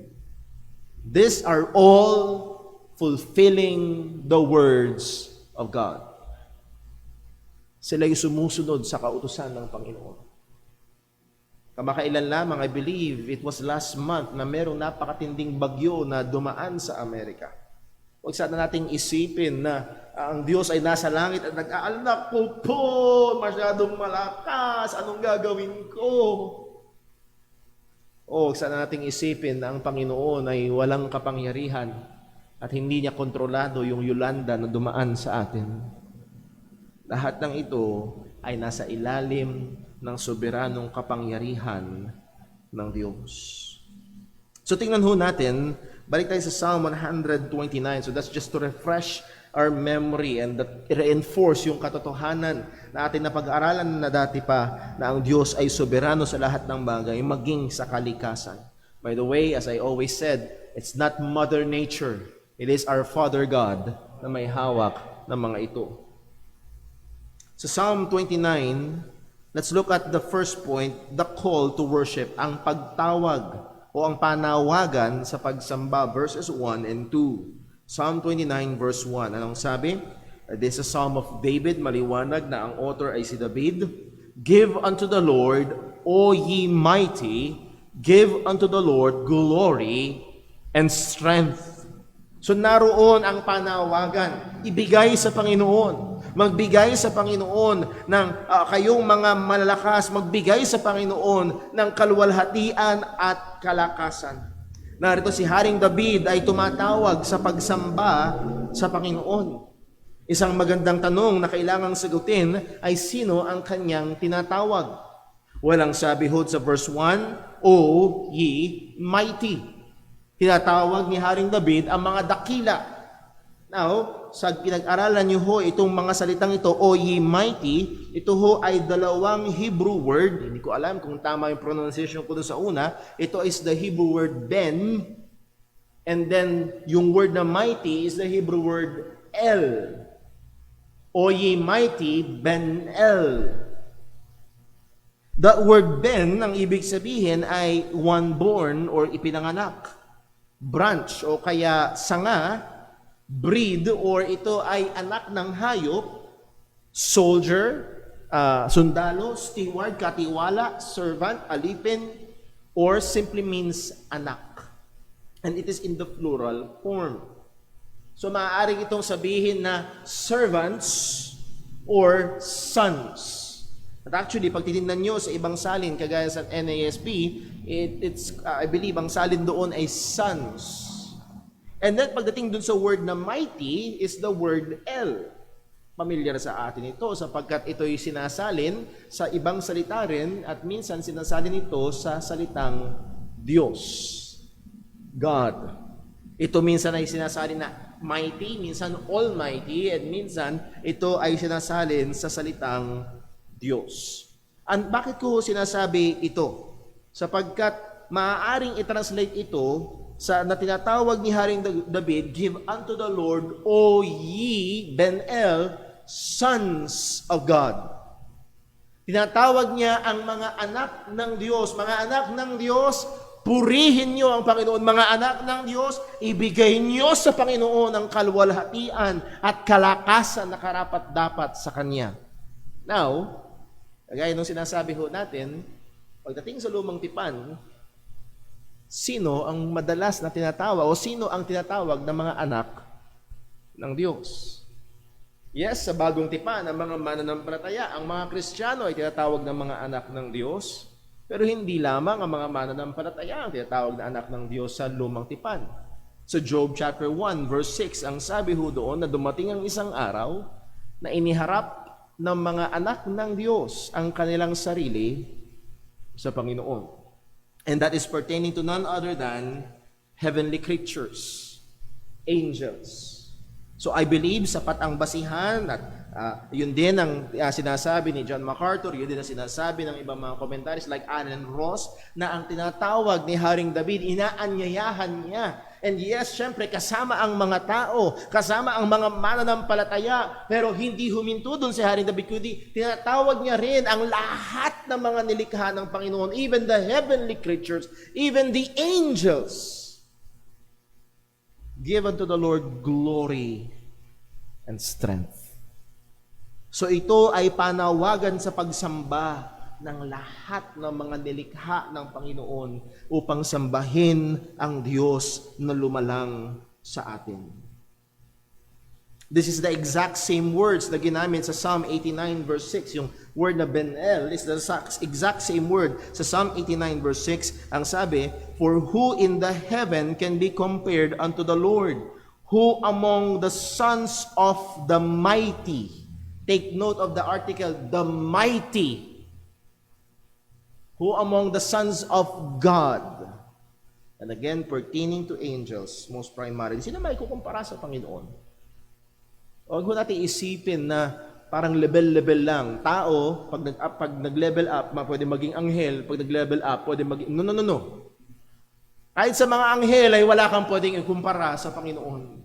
these are all fulfilling the words of God. Sila'y sumusunod sa kautusan ng Panginoon. Kamakailan lamang, I believe, it was last month na merong napakatinding bagyo na dumaan sa Amerika. Huwag sana nating isipin na ang Diyos ay nasa langit at nag-aalala ko po, masyadong malakas, anong gagawin ko? O huwag sana nating isipin na ang Panginoon ay walang kapangyarihan at hindi niya kontrolado yung Yolanda na dumaan sa atin. Lahat ng ito ay nasa ilalim ng soberanong kapangyarihan ng Diyos. So tingnan ho natin, balik tayo sa Psalm 129. So that's just to refresh our memory and reinforce yung katotohanan na atin na pag-aaralan na dati pa na ang Diyos ay soberano sa lahat ng bagay, maging sa kalikasan. By the way, as I always said, it's not Mother Nature. It is our Father God na may hawak ng mga ito. Sa Psalm 29, let's look at the first point, the call to worship, ang pagtawag o ang panawagan sa pagsamba, verses 1 and 2. Psalm 29 verse 1, anong sabi? This is a Psalm of David, maliwanag na ang author ay si David. Give unto the Lord, O ye mighty, give unto the Lord glory and strength. So naroon ang panawagan, ibigay sa Panginoon. Magbigay sa Panginoon ng kayong mga malalakas, magbigay sa Panginoon ng kaluwalhatian at kalakasan. Narito si Haring David ay tumatawag sa pagsamba sa Panginoon. Isang magandang tanong na kailangang sagutin ay sino ang kanyang tinatawag? Walang sabi ho sa verse 1, O ye mighty. Tinatawag ni Haring David ang mga dakila. Now, sa pinag-aralan niyo ho itong mga salitang ito, O ye mighty, ito ho ay dalawang Hebrew word. Hindi ko alam kung tama yung pronunciation ko doon sa una. Ito is the Hebrew word ben, and then yung word na mighty is the Hebrew word el. O ye mighty, ben el. That word ben, ang ibig sabihin ay one born or ipinanganak, branch o kaya sanga, breed or ito ay anak ng hayop, soldier, sundalo, steward, katiwala, servant, alipin, or simply means anak. And it is in the plural form. So maaaring itong sabihin na servants or sons. At actually, pag titingnan nyo sa ibang salin, kagaya sa NASB, I believe ang salin doon ay sons. And then, pagdating dun sa word na mighty, is the word El. Pamilyar sa atin ito, sapagkat ito'y sinasalin sa ibang salita rin, at minsan sinasalin ito sa salitang Diyos. God. Ito minsan ay sinasalin na mighty, minsan almighty, and minsan ito ay sinasalin sa salitang Diyos. And bakit ko sinasabi ito? Sapagkat maaaring i-translate ito sa na tinatawag ni Haring David, give unto the Lord, O ye Ben-El, sons of God. Tinatawag niya ang mga anak ng Diyos. Mga anak ng Diyos, purihin niyo ang Panginoon. Mga anak ng Diyos, ibigay niyo sa Panginoon ang kaluwalhatian at kalakasan na karapat-dapat sa Kanya. Now, kagaya nung sinasabi ho natin, pagdating sa lumang tipan, sino ang madalas na tinatawag o sino ang tinatawag ng mga anak ng Diyos? Yes, sa bagong tipan, ang mga mananampalataya, ang mga Kristiyano ay tinatawag ng mga anak ng Diyos, pero hindi lamang ang mga mananampalataya ang tinatawag na anak ng Diyos sa lumang tipan. Sa Job chapter 1 verse 6, ang sabi ho doon na dumating ang isang araw na iniharap ng mga anak ng Diyos ang kanilang sarili sa Panginoon. And that is pertaining to none other than heavenly creatures, angels. So I believe sapat ang basihan at yun din ang sinasabi ni John MacArthur, yun din ang sinasabi ng ibang mga commentaries like Alan Ross, na ang tinatawag ni Haring David, inaanyayahan niya. And yes, syempre, kasama ang mga tao, kasama ang mga mananampalataya, pero hindi huminto dun si Haring David, kundi tinatawag niya rin ang lahat ng mga nilikha ng Panginoon, even the heavenly creatures, even the angels. Give unto the Lord glory and strength. So ito ay panawagan sa pagsamba ng lahat ng mga nilikha ng Panginoon upang sambahin ang Diyos na lumalang sa atin. This is the exact same words na ginamit sa Psalm 89 verse 6. Yung word na Ben-El is the exact same word sa Psalm 89 verse 6. Ang sabi, for who in the heaven can be compared unto the Lord? Who among the sons of the mighty? Take note of the article, the mighty. Who among the sons of God? And again, pertaining to angels, most primarily. Sino may kukumpara sa Panginoon? Huwag ho natin isipin na parang level-level lang. Tao, pag nag-level up, pwede maging anghel. Pag nag-level up, pwede maging... No. Kahit sa mga anghel ay wala kang pwedeng ikumpara sa Panginoon.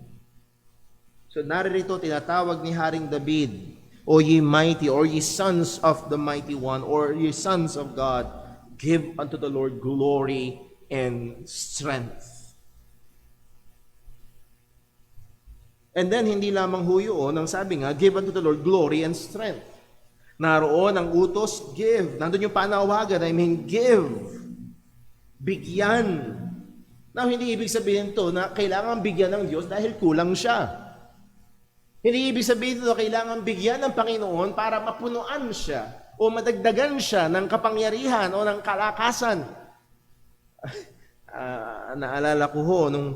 So naririto, tinatawag ni Haring David, O ye mighty, or ye sons of the mighty one, or ye sons of God, give unto the Lord glory and strength. And then, hindi lamang ho yun, ang sabi nga, give unto the Lord glory and strength. Naroon ang utos, give. Nandun yung panawagan, I mean, give. Bigyan. Now, hindi ibig sabihin to na kailangan bigyan ng Diyos dahil kulang siya. Hindi ibig sabihin ito na kailangan bigyan ng Panginoon para mapunuan siya o madagdagan siya ng kapangyarihan o ng kalakasan. Naalala ko ho, nung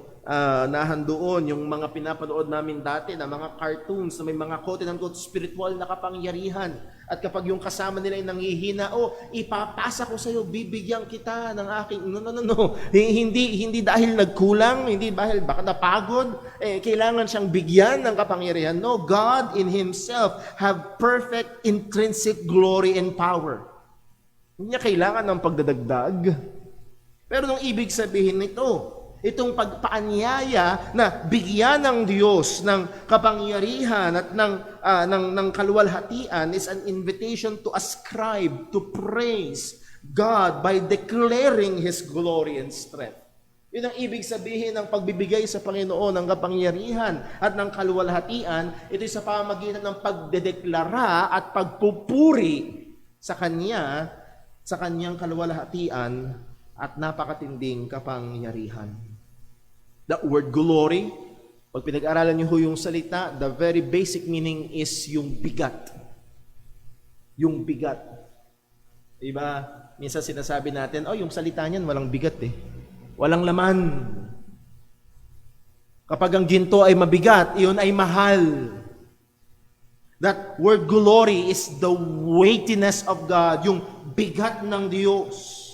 nahandoon yung mga pinapanood namin dati na mga cartoons na may mga quote-unquote spiritual na kapangyarihan. At kapag yung kasama nila ay nanghihina, ipapasa ko sa iyo, bibigyan kita ng aking... No. Hindi dahil nagkulang, hindi dahil baka napagod, kailangan siyang bigyan ng kapangyarihan. No, God in Himself have perfect intrinsic glory and power. Hindi niya kailangan ng pagdadagdag. Pero nung ibig sabihin nito, itong pagpaanyaya na bigyan ng Diyos ng kapangyarihan at ng kaluwalhatian is an invitation to ascribe, to praise God by declaring His glory and strength. Yun ang ibig sabihin ng pagbibigay sa Panginoon ng kapangyarihan at ng kaluwalhatian. Ito sa pamamagitan ng pagdedeklara at pagpupuri sa Kanya, sa Kanyang kaluwalhatian at napakatinding kapangyarihan. The word glory, pag pinag-aralan niyo yung salita, the very basic meaning is yung bigat. Yung bigat. Diba? Minsan sinasabi natin, yung salita niyan walang bigat eh. Walang laman. Kapag ang ginto ay mabigat, iyon ay mahal. That word glory is the weightiness of God, yung bigat ng Diyos.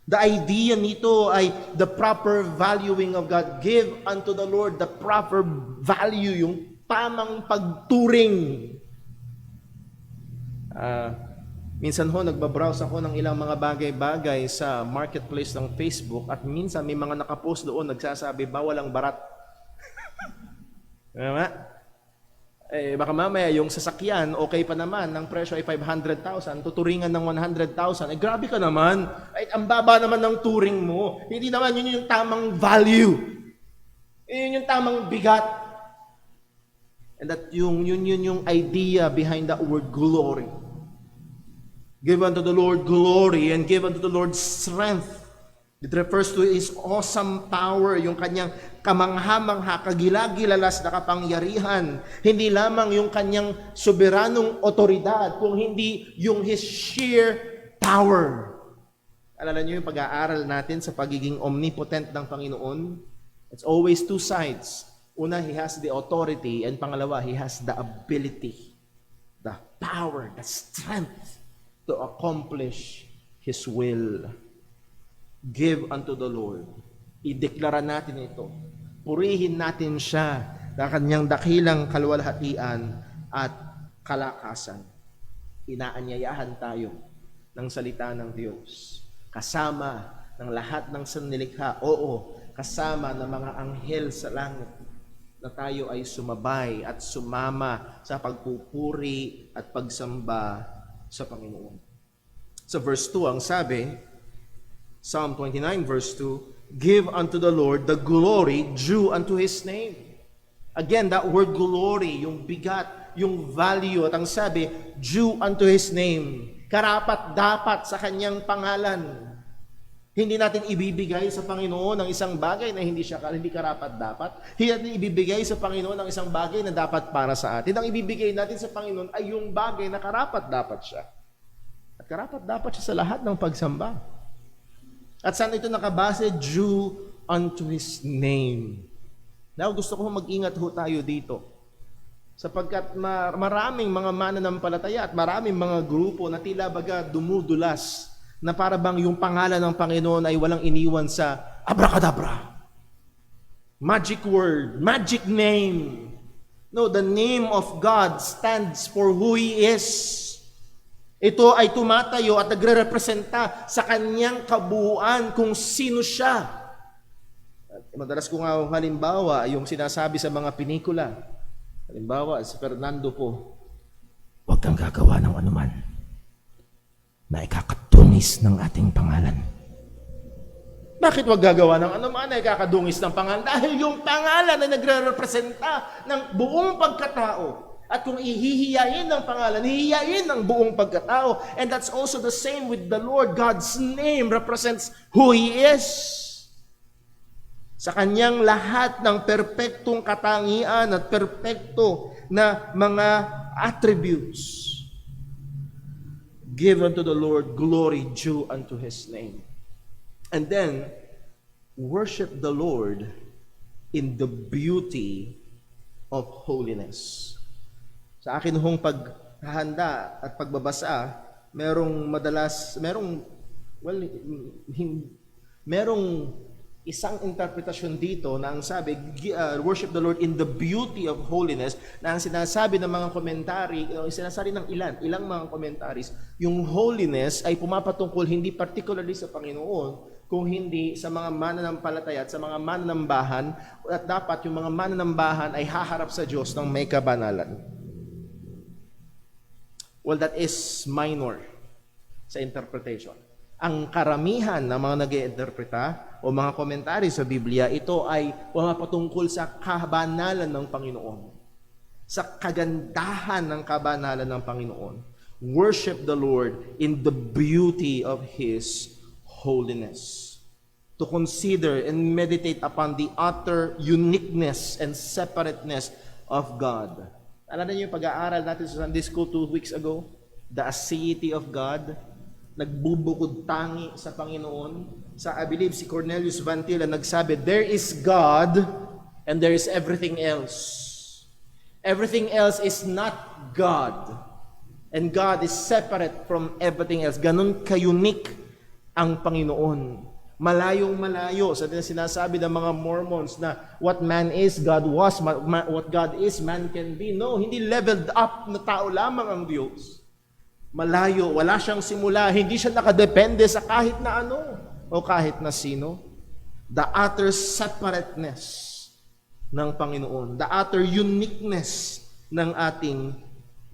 The idea nito ay the proper valuing of God. Give unto the Lord the proper value, yung tamang pagturing. Minsan nagbabrowse ako ng ilang mga bagay-bagay sa marketplace ng Facebook at minsan may mga nakapost doon nagsasabi, bawal ang barat. Diba? Baka mamaya yung sasakyan, okay pa naman, ng presyo ay 500,000, tuturingan ng 100,000. Grabe ka naman. Ang baba naman ng turing mo. Hindi naman yun yung tamang value. Yun yung tamang bigat. And that yun yung idea behind that word glory. Give unto the Lord glory and give unto the Lord strength. It refers to His awesome power, yung kanyang kamangha-mangha, kagilagilalas na kapangyarihan. Hindi lamang yung kanyang soberanong otoridad, kung hindi yung His sheer power. Alala niyo yung pag-aaral natin sa pagiging omnipotent ng Panginoon? It's always two sides. Una, He has the authority, and pangalawa, He has the ability, the power, the strength to accomplish His will. Give unto the Lord. Ideklara natin ito. Purihin natin siya na kanyang dakilang kaluwalhatian at kalakasan. Inaanyayahan tayo ng salita ng Diyos. Kasama ng lahat ng sannilikha. Oo, kasama ng mga anghel sa langit na tayo ay sumabay at sumama sa pagpupuri at pagsamba sa Panginoon. Sa verse 2, ang sabi, Psalm 29 verse 2, give unto the Lord the glory due unto His name. Again, that word glory, yung bigat, yung value, at ang sabi, due unto His name. Karapat dapat sa kanyang pangalan. Hindi natin ibibigay sa Panginoon ang isang bagay na hindi karapat dapat. Hindi natin ibibigay sa Panginoon ang isang bagay na dapat para sa atin. Ang ibibigay natin sa Panginoon ay yung bagay na karapat dapat siya. At karapat dapat siya sa lahat ng pagsamba. At saan ito nakabase? Due unto His name. Now, gusto ko mag-ingat tayo dito. Sapagkat maraming mga mananampalataya at maraming mga grupo na tila baga dumudulas na para bang yung pangalan ng Panginoon ay walang iniwan sa abracadabra. Magic word, magic name. No, the name of God stands for who He is. Ito ay tumatayo at nagre-representa sa kanyang kabuuan kung sino siya. Madalas ko nga halimbawa, yung sinasabi sa mga pinikula. Halimbawa, si Fernando po, huwag kang gagawa ng anuman na ikakatunis ng ating pangalan. Bakit huwag gagawa ng anuman na ikakadungis ng pangalan? Dahil yung pangalan ay nagre-representa ng buong pagkatao. At kung ihihiyain ng pangalan, hihiyain ng buong pagkatao. And that's also the same with the Lord. God's name represents who He is. Sa kanyang lahat ng perpektong katangian at perpekto na mga attributes. Give unto the Lord glory due unto His name. And then, worship the Lord in the beauty of holiness. Sa akin hong paghahanda at pagbabasa, merong isang interpretasyon dito na ang sabi, worship the Lord in the beauty of holiness, na ang sinasabi ng mga komentary, sinasabi ng ilang mga commentaries, yung holiness ay pumapatungkol hindi particularly sa Panginoon, kung hindi sa mga mananampalataya at sa mga mananambahan, at dapat yung mga mananambahan ay haharap sa Diyos ng may kabanalan. Well, that is minor sa interpretation. Ang karamihan ng mga nag-iinterpreta o mga komentary sa Biblia, ito ay pumapatungkol sa kabanalan ng Panginoon. Sa kagandahan ng kabanalan ng Panginoon. Worship the Lord in the beauty of His holiness. To consider and meditate upon the utter uniqueness and separateness of God. Alala niyo yung pag-aaral natin sa Sunday School 2 weeks ago? The aseity of God. nagbubukod tangi sa Panginoon. I believe si Cornelius Vantila nagsabi, there is God and there is everything else. Everything else is not God. And God is separate from everything else. Ganun ka-unique ang Panginoon. Malayong malayo sa sinasabi ng mga Mormons na what man is, God was, what God is, man can be. No, hindi leveled up na tao lamang ang Diyos. Malayo, wala siyang simula, hindi siya nakadepende sa kahit na ano o kahit na sino. The utter separateness ng Panginoon, the utter uniqueness ng ating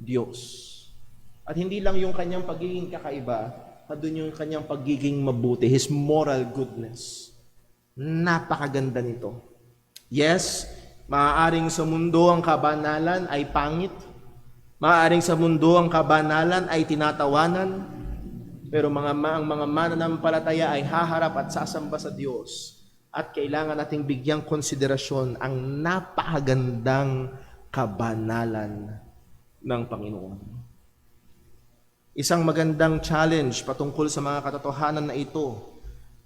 Diyos. At hindi lang yung kanyang pagiging kakaiba, doon yung kanyang pagiging mabuti, His moral goodness. Napakaganda nito. Yes, maaaring sa mundo ang kabanalan ay pangit. Maaaring sa mundo ang kabanalan ay tinatawanan. Pero ang mga mananampalataya ay haharap at sasamba sa Diyos. At kailangan nating bigyang konsiderasyon ang napakagandang kabanalan ng Panginoon. Isang magandang challenge patungkol sa mga katotohanan na ito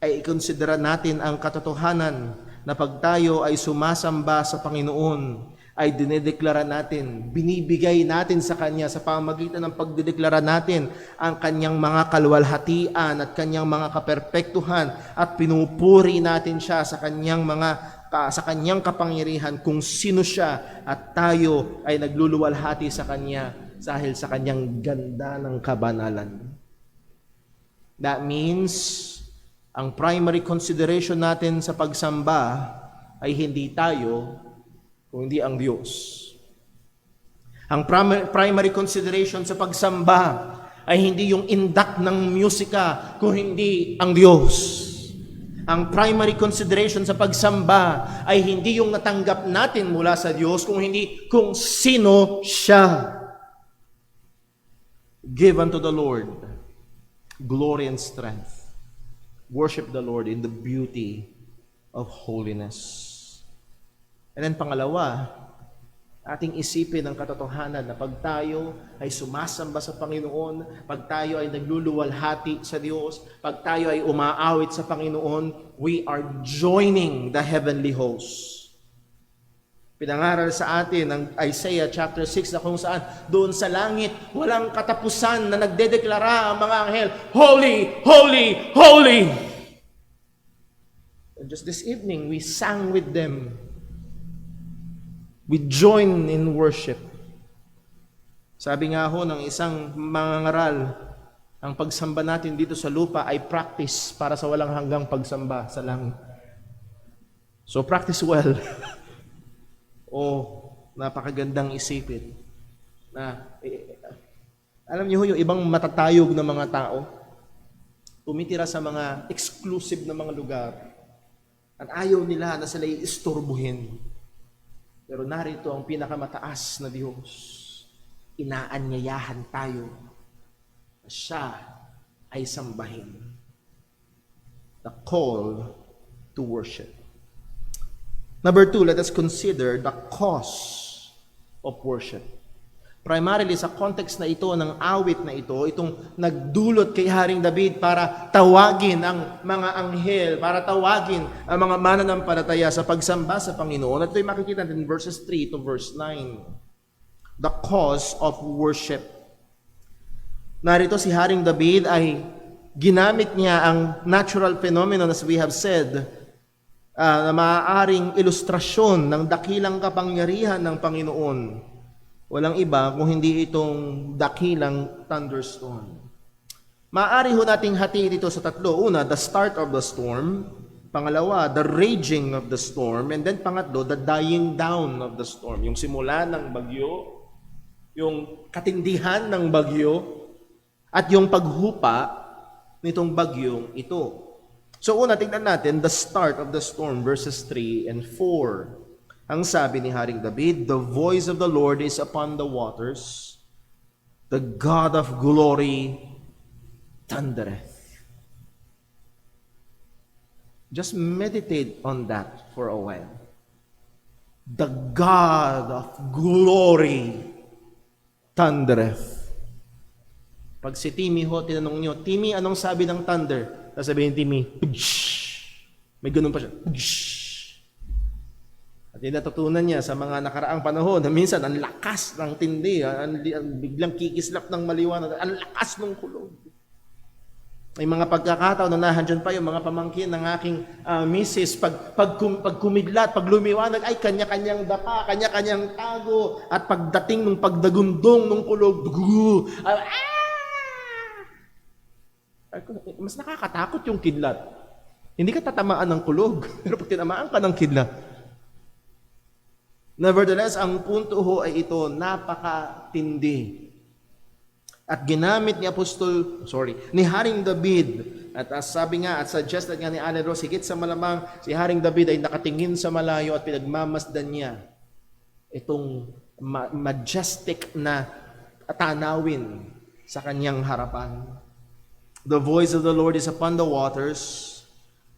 ay ikonsidera natin ang katotohanan na pag tayo ay sumasamba sa Panginoon, ay dinedeklara natin, binibigay natin sa Kanya sa pamamagitan ng pagdedeklara natin ang Kanyang mga kaluwalhatian at Kanyang mga kaperpektuhan at pinupuri natin siya sa Kanyang kapangyarihan kung sino siya at tayo ay nagluluwalhati sa Kanya dahil sa Kanyang ganda ng kabanalan. That means, ang primary consideration natin sa pagsamba ay hindi tayo, kundi ang Diyos. Ang primary consideration sa pagsamba ay hindi yung indak ng musika, kung hindi ang Diyos. Ang primary consideration sa pagsamba ay hindi yung natanggap natin mula sa Diyos, kung hindi kung sino siya. Give unto the Lord glory and strength. Worship the Lord in the beauty of holiness. And then pangalawa, ating isipin ang katotohanan na pag tayo ay sumasamba sa Panginoon, pag tayo ay nagluluwalhati sa Diyos, pag tayo ay umaawit sa Panginoon, we are joining the heavenly hosts. Pinangaral sa atin ng Isaiah chapter 6 na kung saan doon sa langit walang katapusan na nagdedeklara ang mga anghel, Holy, Holy, Holy! And just this evening, we sang with them. We join in worship. Sabi nga ho ng isang mangangaral, ang pagsamba natin dito sa lupa ay practice para sa walang hanggang pagsamba sa langit. So practice well. Napakagandang isipin na alam niyo yung ibang matatayog na mga tao tumitira sa mga exclusive na mga lugar at ayaw nila na sila istorbohin. Pero narito ang pinakamataas na Diyos. Inaanyayahan tayo na siya ay sambahin. The call to worship. Number 2, let us consider the cause of worship. Primarily sa context na ito, ng awit na ito, itong nagdulot kay Haring David para tawagin ang mga anghel, para tawagin ang mga mananampalataya sa pagsamba sa Panginoon. At ito'y makikita natin in verses 3 to verse 9. The cause of worship. Narito si Haring David ay ginamit niya ang natural phenomenon, as we have said, na maaaring ilustrasyon ng dakilang kapangyarihan ng Panginoon. Walang iba kung hindi itong dakilang thunderstorm. Maaari ho nating hatiin ito sa tatlo. Una, the start of the storm. Pangalawa, the raging of the storm. And then pangatlo, the dying down of the storm. Yung simula ng bagyo, yung katindihan ng bagyo, at yung paghupa nitong bagyong ito. So una, tingnan natin the start of the storm, verses 3 and 4. Ang sabi ni Haring David, the voice of the Lord is upon the waters, the God of glory thundereth. Just meditate on that for a while. The God of glory thundereth. Pag si Timmy ho, tinanong nyo, Timmy, anong sabi ng thunder? Sasabihin Timmy, may ganun pa siya. At natutunan niya sa mga nakaraang panahon na minsan ang lakas ng tindi, ang biglang kikislap ng maliwanag, ang lakas ng kulog. May mga pagkakataon na nahandyan pa yung mga pamangkin ng aking misis, pag kumidlat, pag lumiwanag, ay kanya-kanyang dapa, kanya-kanyang tago, at pagdating ng pagdagundong ng kulog, mas nakakatakot yung kidlat. Hindi ka tatamaan ng kulog, pero pag tinamaan ka ng kidlat. Nevertheless, ang punto ho ay ito, napakatindi. At ginamit ni Haring David, at sabi nga, at suggested nga ni Allen Ross, higit sa malamang, si Haring David ay nakatingin sa malayo at pinagmamasdan niya itong majestic na tanawin sa kanyang harapan. The voice of the Lord is upon the waters,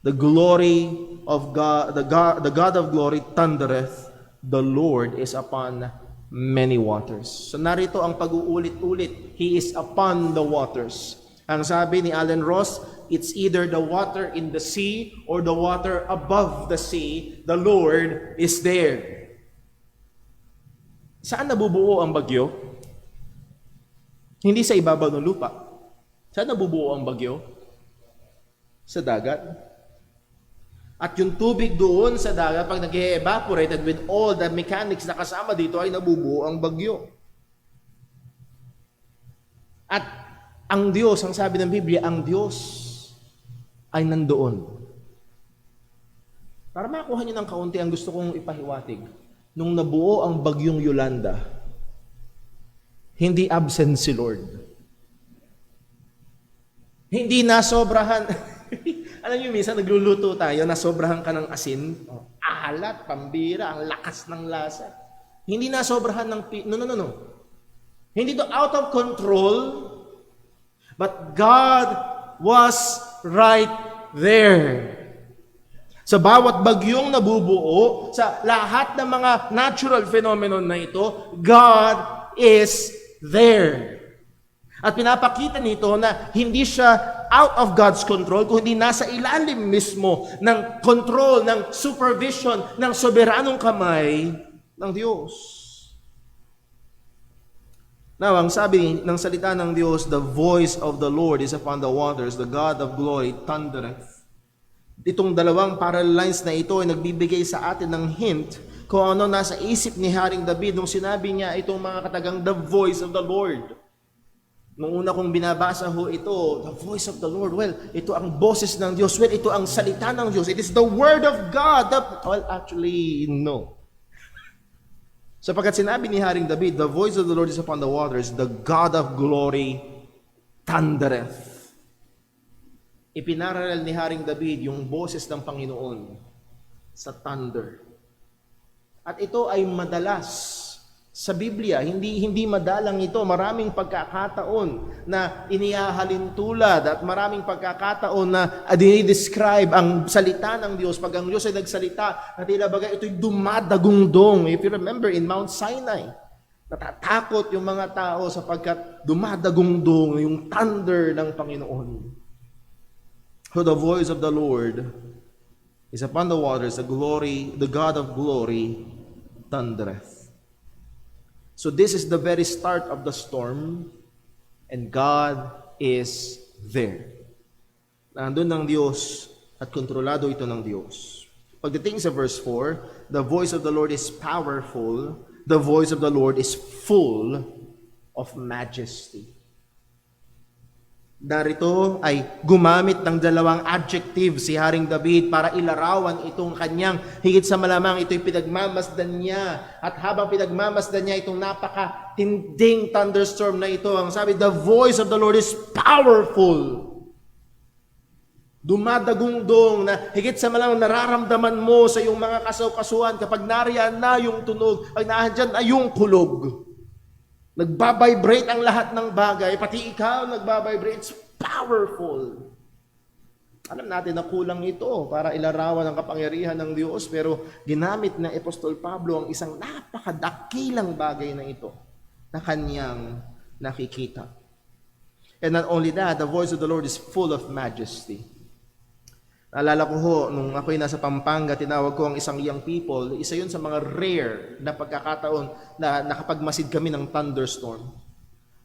the glory of God, the God of glory thundereth, the Lord is upon many waters. So narito ang pag-uulit-ulit. He is upon the waters. Ang sabi ni Allen Ross, it's either the water in the sea or the water above the sea. The Lord is there. Saan nabubuo ang bagyo? Hindi sa ibabaw ng lupa. Saan nabubuo ang bagyo? Sa dagat. At yung tubig doon sa dagat, pag nag-evaporated with all the mechanics na kasama dito, ay nabubuo ang bagyo. At ang Diyos, ang sabi ng Biblia, ang Diyos ay nandoon. Para makuha niyo ng kaunti, ang gusto kong ipahiwatig. Nung nabuo ang bagyong Yolanda, hindi absent si Lord. Hindi nasobrahan. Alam niyo, minsan nagluluto tayo, nasobrahan ka ng asin, alat, pambira, ang lakas ng lasa. Hindi nasobrahan ng... No. Hindi to out of control, but God was right there. Sa bawat bagyong nabubuo, sa lahat ng mga natural phenomenon na ito, God is there. At pinapakita nito na hindi siya out of God's control, kundi nasa ilalim mismo ng control, ng supervision, ng soberanong kamay ng Diyos. Now, ang sabi ng salita ng Diyos, the voice of the Lord is upon the waters, the God of glory thundereth. Itong dalawang parallel lines na ito ay nagbibigay sa atin ng hint kung ano nasa isip ni Haring David nung sinabi niya itong mga katagang the voice of the Lord. Nung una kong binabasa ho ito, the voice of the Lord, well, ito ang boses ng Diyos, well, ito ang salita ng Diyos, it is the word of God. Well, actually, no. Sapagkat sinabi ni Haring David, the voice of the Lord is upon the waters, the God of glory thundereth. Ipinararal ni Haring David yung boses ng Panginoon sa thunder. At ito ay madalas sa Biblia, hindi madalang ito. Maraming pagkakataon na inihahalin tulad at maraming pagkakataon na dinidescribe ang salita ng Diyos. Pag ang Diyos ay nagsalita, na tila bagay ito'y dumadagundong. If you remember in Mount Sinai, natatakot yung mga tao sapagkat dumadagundong yung thunder ng Panginoon. So the voice of the Lord is upon the waters, the God of glory thundereth. So this is the very start of the storm, and God is there. Nandun ng Diyos at kontrolado ito ng Diyos. Pagdating sa verse 4, the voice of the Lord is powerful, the voice of the Lord is full of majesty. Darito ay gumamit ng dalawang adjective si Haring David para ilarawan itong kanyang higit sa malamang ito'y pinagmamasdan niya. At habang pinagmamasdan niya itong napakatinding thunderstorm na ito, ang sabi, the voice of the Lord is powerful. Dumadagundong na higit sa malamang nararamdaman mo sa iyong mga kasaw-kasuhan kapag nariyan na yung tunog, pag nahandyan na yung kulog. Nagbabibrate ang lahat ng bagay, pati ikaw nagbabibrate. It's powerful. Alam natin na kulang ito para ilarawan ang kapangyarihan ng Diyos, pero ginamit na Apostol Pablo ang isang napakadakilang bagay na ito na kanyang nakikita. And not only that, the voice of the Lord is full of majesty. Naalala ko ho, nung ako'y nasa Pampanga, tinawag ko ang isang young people, isa yun sa mga rare na pagkakataon na nakapagmasid kami ng thunderstorm.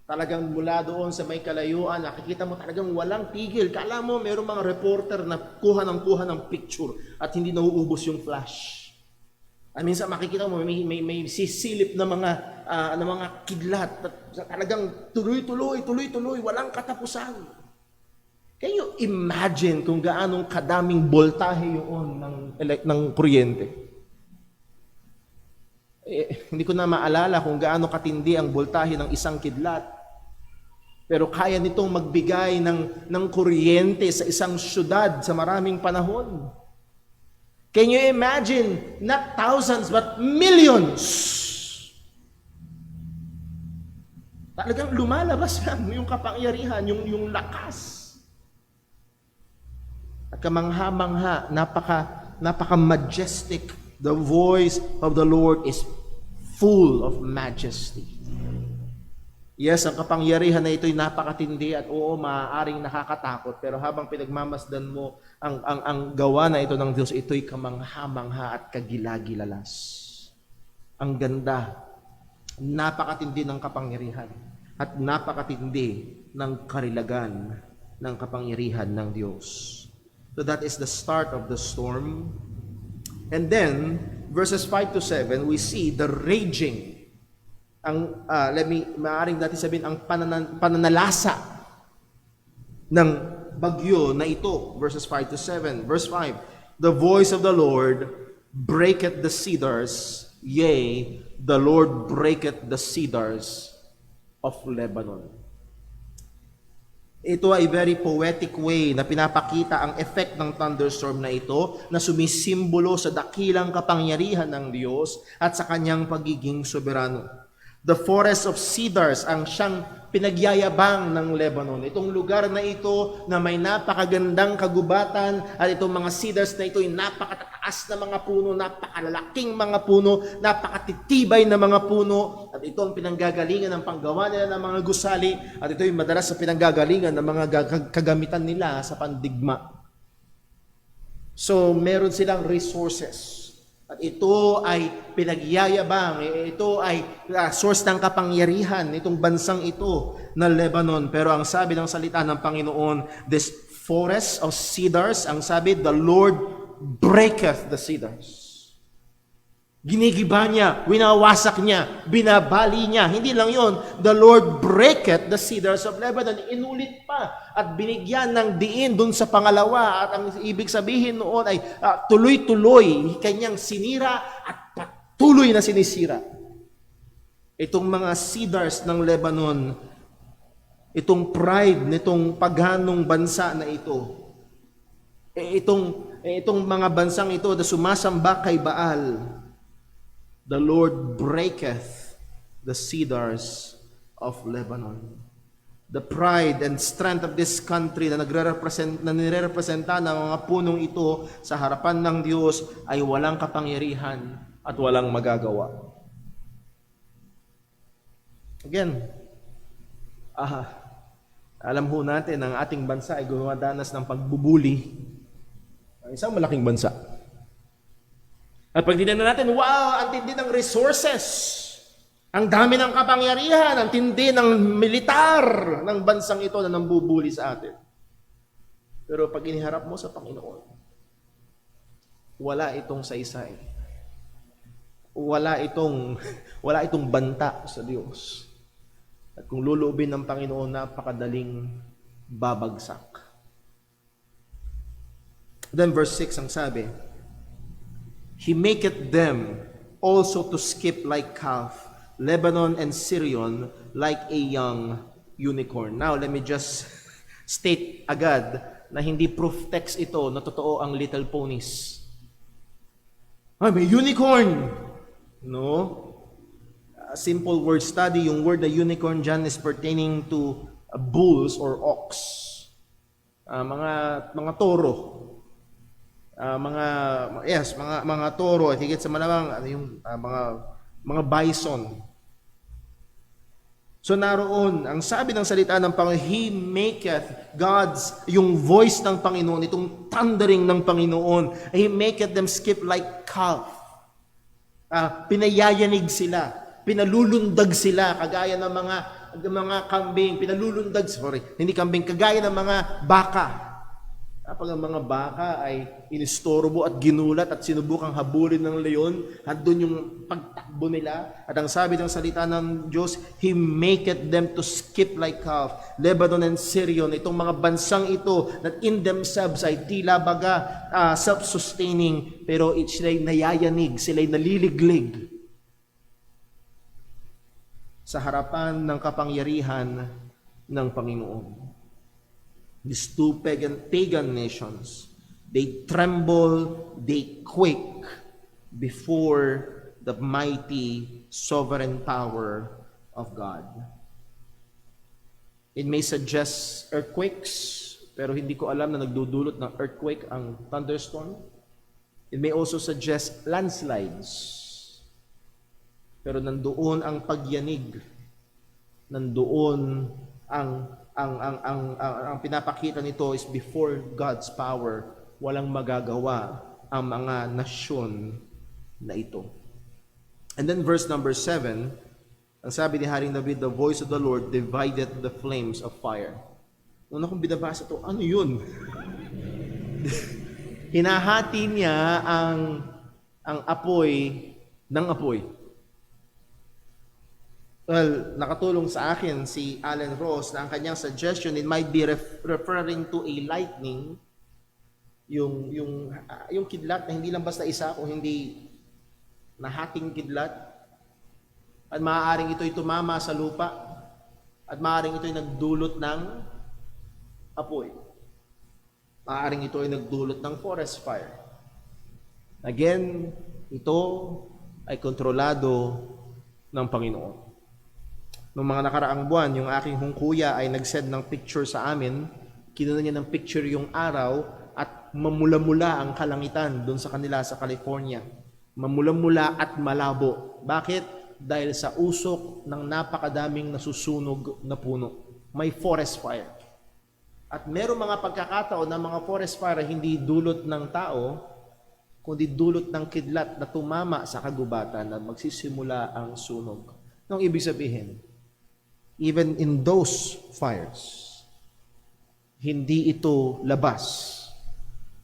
Talagang mula doon sa may kalayuan, nakikita mo talagang walang tigil. Kala mo, mayroong mga reporter na kuha ng picture at hindi nauubos yung flash. Minsan makikita mo, may sisilip na mga kidlat. Talagang tuloy-tuloy, walang katapusan. Can you imagine kung gaanong kadaming voltahe yun ng kuryente? Hindi ko na maalala kung gaano katindi ang voltahe ng isang kidlat. Pero kaya nitong magbigay ng kuryente sa isang syudad sa maraming panahon. Can you imagine? Not thousands, but millions. Talagang lumalabas lang yung kapangyarihan, yung lakas. At kamangha-mangha, napaka-majestic. The voice of the Lord is full of majesty. Yes, ang kapangyarihan na ito'y napakatindi at oo, maaaring nakakatakot. Pero habang pinagmamasdan mo ang gawa na ito ng Diyos, ito'y kamangha-mangha at kagilagilalas. Ang ganda, napakatindi ng kapangyarihan at napakatindi ng karilagan ng kapangyarihan ng Diyos. So that is the start of the storm. And then, verses 5 to 7, we see the raging. Maaaring natin sabihin, ang pananalasa ng bagyo na ito. Verses 5 to 7. Verse 5, the voice of the Lord breaketh the cedars, yea, the Lord breaketh the cedars of Lebanon. Ito ay very poetic way na pinapakita ang effect ng thunderstorm na ito na sumisimbolo sa dakilang kapangyarihan ng Diyos at sa kanyang pagiging soberano. The forest of cedars ang siyang pinagyayabang ng Lebanon. Itong lugar na ito na may napakagandang kagubatan at itong mga cedars na ito ay napakatataas na mga puno, napakalalaking mga puno, napakatitibay na mga puno at ito ang pinanggagalingan ng panggawa nila ng mga gusali at ito ay madalas sa pinanggagalingan ng mga kagamitan nila sa pandigma. So, meron silang resources. At ito ay pinagyayabang, ito ay source ng kapangyarihan, itong bansang ito na Lebanon. Pero ang sabi ng salita ng Panginoon, this forest of cedars, ang sabi, the Lord breaketh the cedars. Ginigiba niya, winawasak niya, binabali niya. Hindi lang yon, the Lord breaketh the cedars of Lebanon. Inulit pa at binigyan ng diin dun sa pangalawa. At ang ibig sabihin noon ay tuloy-tuloy kanyang sinira at patuloy na sinisira. Itong mga cedars ng Lebanon, itong pride nitong paghanong bansa na ito, itong mga bansang ito na sumasamba kay Baal, the Lord breaketh the cedars of Lebanon. The pride and strength of this country na nire-representa ng mga punong ito sa harapan ng Diyos ay walang kapangyarihan at walang magagawa. Again, alam ho natin ang ating bansa ay gumadanas ng pagbubuli. Isang malaking bansa. At pag tinignan natin, wow, ang tindi ng resources. Ang dami ng kapangyarihan, ang tindi ng militar ng bansang ito na nambubuli sa atin. Pero pag iniharap mo sa Panginoon, wala itong saysay. Wala itong banta sa Diyos. At kung luluubin ng Panginoon, napakadaling babagsak. Then verse 6 ang sabi, He maketh them also to skip like calf, Lebanon and Sirion like a young unicorn. Now, let me just state agad na hindi proof text ito na totoo ang little ponies. May unicorn! No? A simple word study, yung word na unicorn dyan is pertaining to bulls or ox. Mga toro. Mga toro, at higit sa malamang yung mga bison. So naroon, ang sabi ng salita ng Panginoon, He maketh God's, yung voice ng Panginoon, itong thundering ng Panginoon, He maketh them skip like calf. Pinayayanig sila, pinalulundag sila, kagaya ng mga kambing, hindi kambing, kagaya ng mga baka. Kapag ang mga baka ay inistorbo at ginulat at sinubukang habulin ng leon, andun yung pagtakbo nila. At ang sabi ng salita ng Diyos, He maketh them to skip like calf. Lebanon and Syrian, itong mga bansang ito that in themselves ay tila baga self-sustaining, pero sila'y nayayanig, sila'y naliliglig sa harapan ng kapangyarihan ng Panginoon. These two pagan nations, they tremble, they quake before the mighty sovereign power of God. It may suggest earthquakes, pero hindi ko alam na nagdudulot ng earthquake ang thunderstorm. It may also suggest landslides, pero nandoon ang pagyanig, nandoon ang pinapakita nito is before God's power, walang magagawa ang mga nasyon na ito. And then verse number 7, ang sabi ni Haring David, the voice of the Lord divided the flames of fire. Una kong binabasa ito, ano yun? Hinahati niya ang apoy ng apoy. Well, nakatulong sa akin si Alan Ross na ang kanyang suggestion, it might be referring to a lightning, yung kidlat na hindi lang basta isa, kung hindi nahating kidlat. At maaaring ito'y tumama sa lupa, at maaaring ito'y nagdulot ng apoy. Maaaring ito'y nagdulot ng forest fire. Again, ito ay kontrolado ng Panginoon. Noong mga nakaraang buwan, yung aking hungkuya ay nag-send ng picture sa amin. Kinuha niya ng picture yung araw at mamula-mula ang kalangitan doon sa kanila sa California. Mamula-mula at malabo. Bakit? Dahil sa usok ng napakadaming nasusunog na puno. May forest fire. At meron mga pagkakataon na mga forest fire hindi dulot ng tao, kundi dulot ng kidlat na tumama sa kagubatan at magsisimula ang sunog. Anong ibig sabihin? Even in those fires, hindi ito labas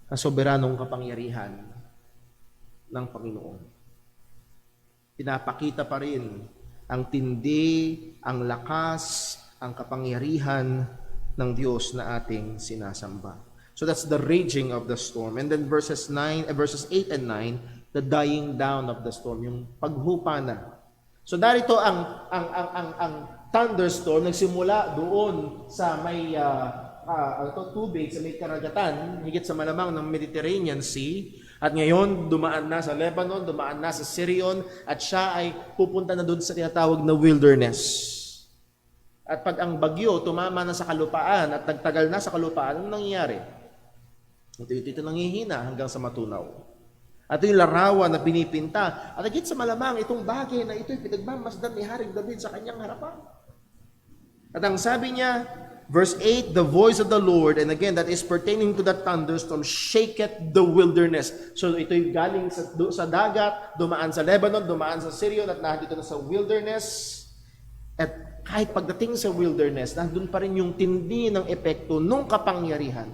ang soberanong kapangyarihan ng Panginoon. Pinapakita pa rin ang tindi, ang lakas, ang kapangyarihan ng Diyos na ating sinasamba. So that's the raging of the storm. And then verses 8 and 9, the dying down of the storm, yung paghupa na. So darito ang thunderstorm nagsimula doon sa may tubig, sa may karagatan, higit sa malamang ng Mediterranean Sea. At ngayon, dumaan na sa Lebanon, dumaan na sa Syrian, at siya ay pupunta na doon sa tinatawag na wilderness. At pag ang bagyo tumama na sa kalupaan at nagtagal na sa kalupaan, anong nangyayari? Ito nanghihina hanggang sa matunaw. At yung larawan na pinipinta, at higit sa malamang itong bagay na ito'y pinagmamasdan ni Haring David sa kanyang harapan. At ang sabi niya, verse 8, the voice of the Lord, and again, that is pertaining to that thunderstorm, shaketh the wilderness. So ito'y galing sa dagat, dumaan sa Lebanon, dumaan sa Syrian, at nandito na sa wilderness. At kahit pagdating sa wilderness, nandun pa rin yung tindi ng epekto nung kapangyarihan.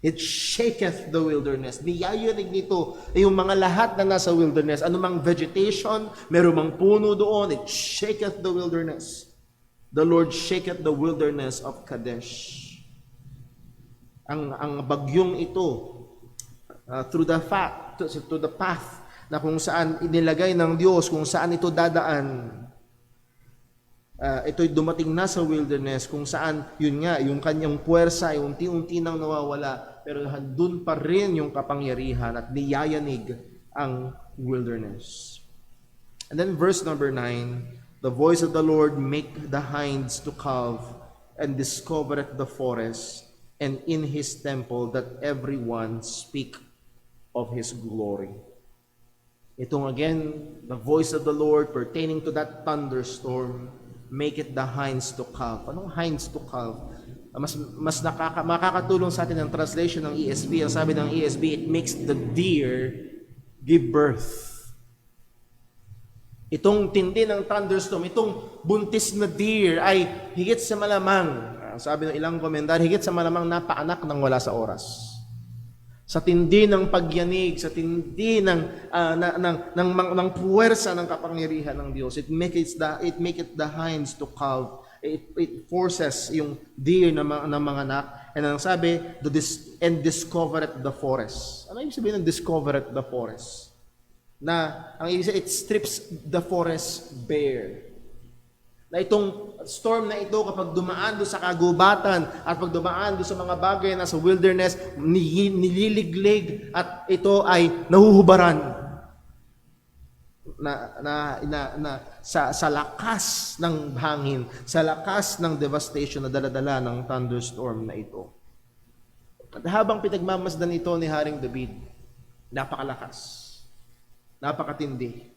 It shaketh the wilderness. Niyayanig nito ay yung mga lahat na nasa wilderness. Anumang vegetation, merumang puno doon, it shaketh the wilderness. The Lord shaketh the wilderness of Kadesh. Ang bagyong ito, through the path na kung saan inilagay ng Diyos, kung saan ito dadaan, ito'y dumating na sa wilderness, kung saan, yun nga, yung kanyang puwersa ay unti-unti nang nawawala, pero handun pa rin yung kapangyarihan at niyayanig ang wilderness. And then verse number 9, the voice of the Lord make the hinds to calve, and discovereth the forest, and in his temple that everyone speak of his glory. Itong again, the voice of the Lord pertaining to that thunderstorm, make it the hinds to calve. Anong hinds to calve? Makakatulong sa atin ang translation ng ESV. Ang sabi ng ESV, it makes the deer give birth. Itong tindi ng thunderstorm, itong buntis na deer ay higit sa malamang, sabi ng ilang komentar, higit sa malamang napaanak ng wala sa oras. Sa tindi ng pagyanig, sa tindi ng puwersa ng kapangyarihan ng Diyos, it make it the hinds to calve. It forces yung deer na mga anak. And ang sabi, and discovered the forest. Ano yung sabihin ng discovered the forest? Na ang ibig sabihin, it strips the forest bare. Na itong storm na ito, kapag dumaan doon sa kagubatan at pag dumaan doon sa mga bagay na sa wilderness, nililiglig at ito ay nahuhubaran sa lakas ng hangin, sa lakas ng devastation na daladala ng thunderstorm na ito. At habang pinagmamasdan ito ni Haring David, napakalakas. Napakatindi.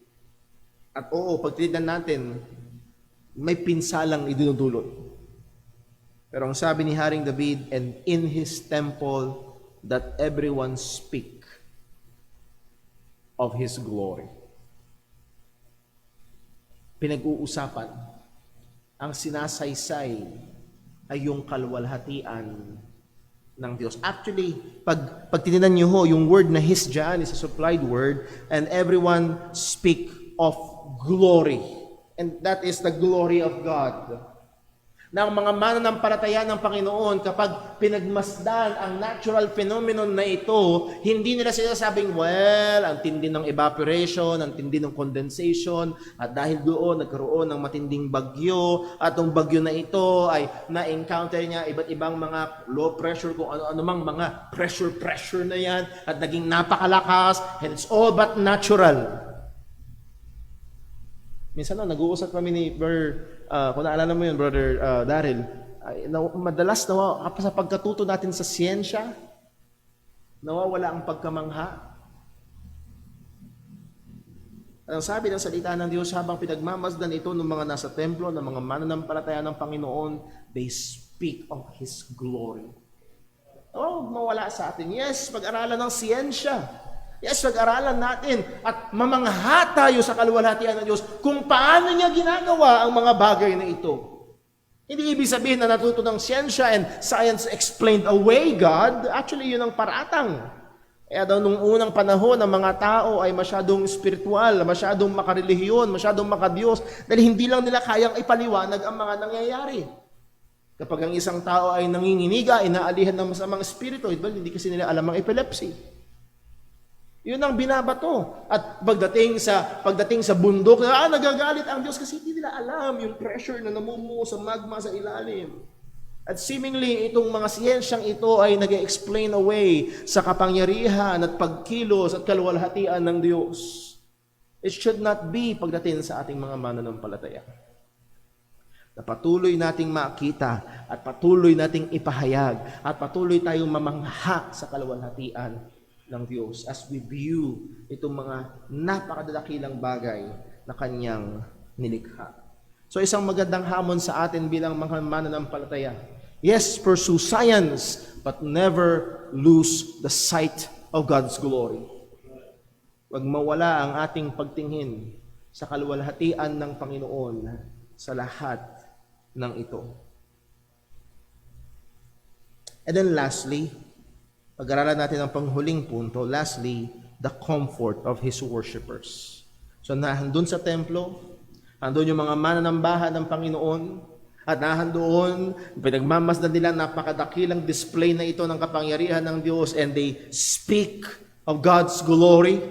At oo, pag tinignan natin, may pinsalang idinudulot. Pero ang sabi ni Haring David, and in his temple that everyone speak of his glory. Pinag-uusapan, ang sinasaysay ay yung kalwalhatian ng Diyos. Actually, pag tininan niyo ho, yung word na his dyan is a supplied word, and everyone speak of glory. And that is the glory of God. Na ang mga mananampalataya ng Panginoon, kapag pinagmasdan ang natural phenomenon na ito, hindi nila sinasabing, well, ang tindi ng evaporation, ang tindi ng condensation, at dahil doon, nagkaroon ng matinding bagyo, at ang bagyo na ito ay na-encounter niya iba't ibang mga low pressure, kung ano-ano mang mga pressure na yan, at naging napakalakas, and it's all but natural. Minsan nag-uusap kami ni kung naalala mo yun, Brother Daryl, madalas sa pagkatuto natin sa siyensya, nawawala ang pagkamangha. Ang sabi ng salita ng Diyos, habang pinagmamasdan ito ng mga nasa templo, ng mga mananampalataya ng Panginoon, they speak of His glory. Mawala sa atin. Yes, pag-aralan ng siyensya. Yes, pag-aralan natin at mamangha tayo sa kaluwalhatian ng Diyos kung paano niya ginagawa ang mga bagay na ito. Hindi ibig sabihin na natuto ng siyensya and science explained away God. Actually, yun ang paratang. Kaya daw nung unang panahon, ang mga tao ay masyadong spiritual, masyadong makarelihiyon, masyadong makadiyos, dahil hindi lang nila kayang ipaliwanag ang mga nangyayari. Kapag ang isang tao ay nanginginiga, inaalihan ng masamang espiritu, hindi kasi nila alam ang epilepsy. Yun ang binabato. At pagdating sa bundok, nagagalit ang Diyos kasi hindi nila alam yung pressure na namumuo sa magma sa ilalim. At seemingly, itong mga siyensyang ito ay nag-explain away sa kapangyarihan at pagkilos at kaluwalhatian ng Diyos. It should not be pagdating sa ating mga mananampalataya. Na patuloy nating makita at patuloy nating ipahayag at patuloy tayong mamangha sa kaluwalhatian ng Diyos as we view itong mga napakadalakilang bagay na Kanyang nilikha. So isang magandang hamon sa atin bilang mga mananampalataya. Yes, pursue science, but never lose the sight of God's glory. Huwag mawala ang ating pagtingin sa kaluwalhatian ng Panginoon sa lahat ng ito. And then lastly, pag-aralan natin ang panghuling punto. Lastly, the comfort of His worshipers. So, nahandun sa templo, handun yung mga mananambahan ng Panginoon, at nahandoon, pinagmamasdan nila napakadakilang display na ito ng kapangyarihan ng Diyos, and they speak of God's glory.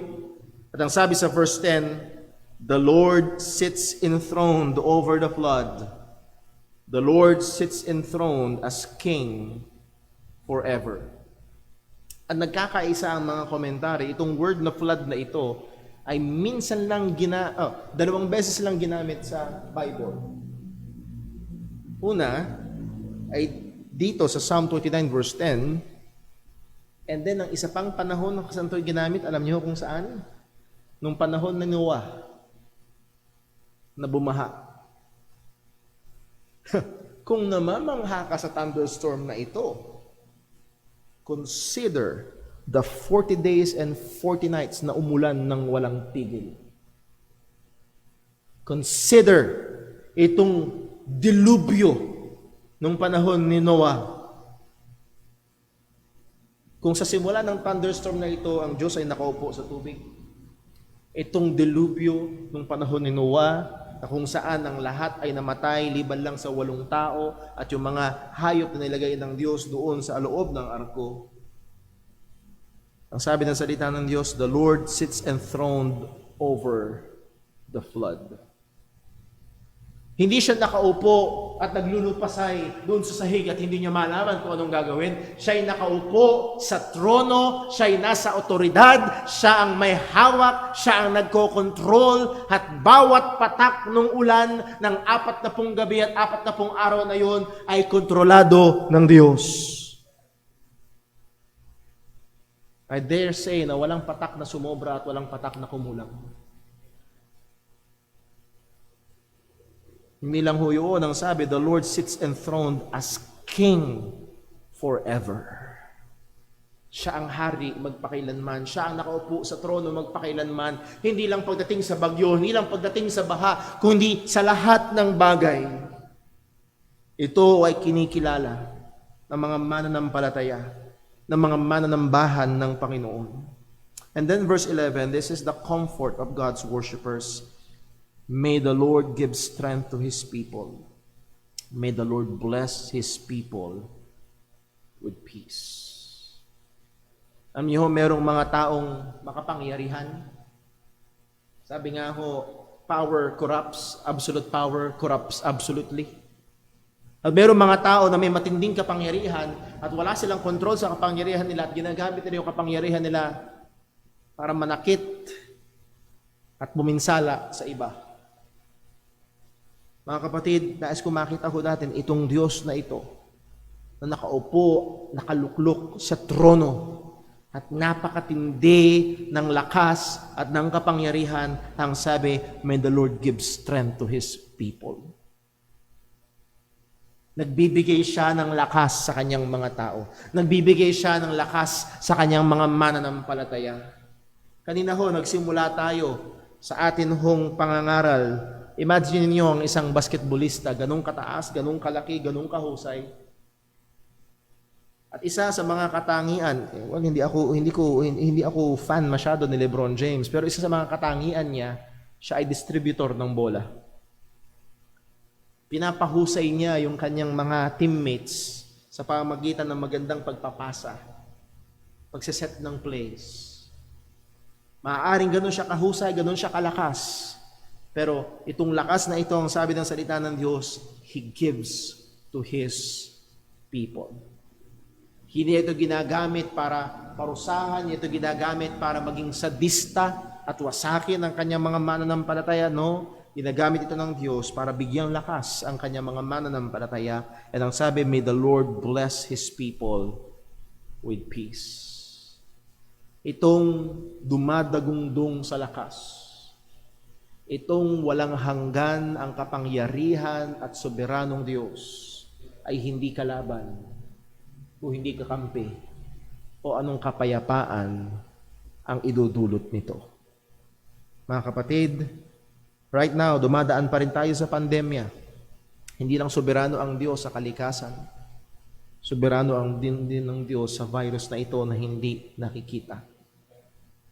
At ang sabi sa verse 10, the Lord sits enthroned over the flood. The Lord sits enthroned as King forever. At nagkakaisa ang mga komentary, itong word na flood na ito ay minsan lang dalawang beses lang ginamit sa Bible. Una ay dito sa Psalm 29 verse 10, and then ang isa pang panahon na kasantoy ginamit, alam niyo kung saan? Nung panahon ng Noah na bumaha. Kung namamangha ka sa thunderstorm na ito, consider the 40 days and 40 nights na umulan ng walang tigil. Consider itong dilubyo nung panahon ni Noah. Kung sa simula ng thunderstorm na ito, ang Diyos ay nakaupo sa tubig. Itong dilubyo nung panahon ni Noah, na kung saan ang lahat ay namatay, liban lang sa 8 tao at yung mga hayop na nilagay ng Diyos doon sa loob ng arko. Ang sabi ng salita ng Diyos, the Lord sits enthroned over the flood. Hindi siya nakaupo at naglulupasay doon sa sahig at hindi niya malaman kung anong gagawin. Siya ay nakaupo sa trono, siya ay nasa otoridad, siya ang may hawak, siya ang nagko-control at bawat patak ng ulan ng 40 gabi at 40 araw na yon ay kontrolado ng Diyos. I dare say na walang patak na sumobra at walang patak na kumulang. Hindi lang ho yun ang sabi, the Lord sits enthroned as King forever. Siya ang hari magpakailanman. Siya ang nakaupo sa trono magpakailanman. Hindi lang pagdating sa bagyo, hindi lang pagdating sa baha, kundi sa lahat ng bagay. Ito ay kinikilala ng mga mananampalataya, ng mga mananambahan ng Panginoon. And then verse 11, this is the comfort of God's worshipers. May the Lord give strength to His people. May the Lord bless His people with peace. Alam niyo, merong mga taong makapangyarihan. Sabi nga ho, power corrupts, absolute power corrupts absolutely. At merong mga tao na may matinding kapangyarihan at wala silang kontrol sa kapangyarihan nila at ginagamit nila yung kapangyarihan nila para manakit at buminsala sa iba. Mga kapatid, nais ko makita ho natin itong Diyos na ito na nakaupo, nakaluklok sa trono at napakatindi ng lakas at ng kapangyarihan. Ang sabi, may the Lord give strength to His people. Nagbibigay siya ng lakas sa kanyang mga tao. Nagbibigay siya ng lakas sa kanyang mga mananampalataya. Kanina ho, nagsimula tayo sa atin hong pangangaral. Imagine niyo ang isang basketballista, ganung kataas, ganung kalaki, ganung kahusay. At isa sa mga katangian, hindi ako fan masyado ni LeBron James, pero isa sa mga katangian niya, siya ay distributor ng bola. Pinapahusay niya yung kanyang mga teammates sa pamamagitan ng magandang pagpapasa, pagseset ng plays. Maaaring ganun siya kahusay, ganun siya kalakas. Pero itong lakas na ito, ang sabi ng salita ng Diyos, He gives to His people. Hindi ito ginagamit para parusahan, hindi ito ginagamit para maging sadista at wasakin ang kanyang mga mananampalataya. No, ginagamit ito ng Diyos para bigyang lakas ang kanyang mga mananampalataya. At ang sabi, may the Lord bless His people with peace. Itong dumadagundong sa lakas, itong walang hanggan ang kapangyarihan at soberanong Diyos ay hindi kalaban o hindi kakampi o anong kapayapaan ang idudulot nito. Mga kapatid, right now, dumadaan pa rin tayo sa pandemya. Hindi lang soberano ang Diyos sa kalikasan. Soberano ang din ng Diyos sa virus na ito na hindi nakikita.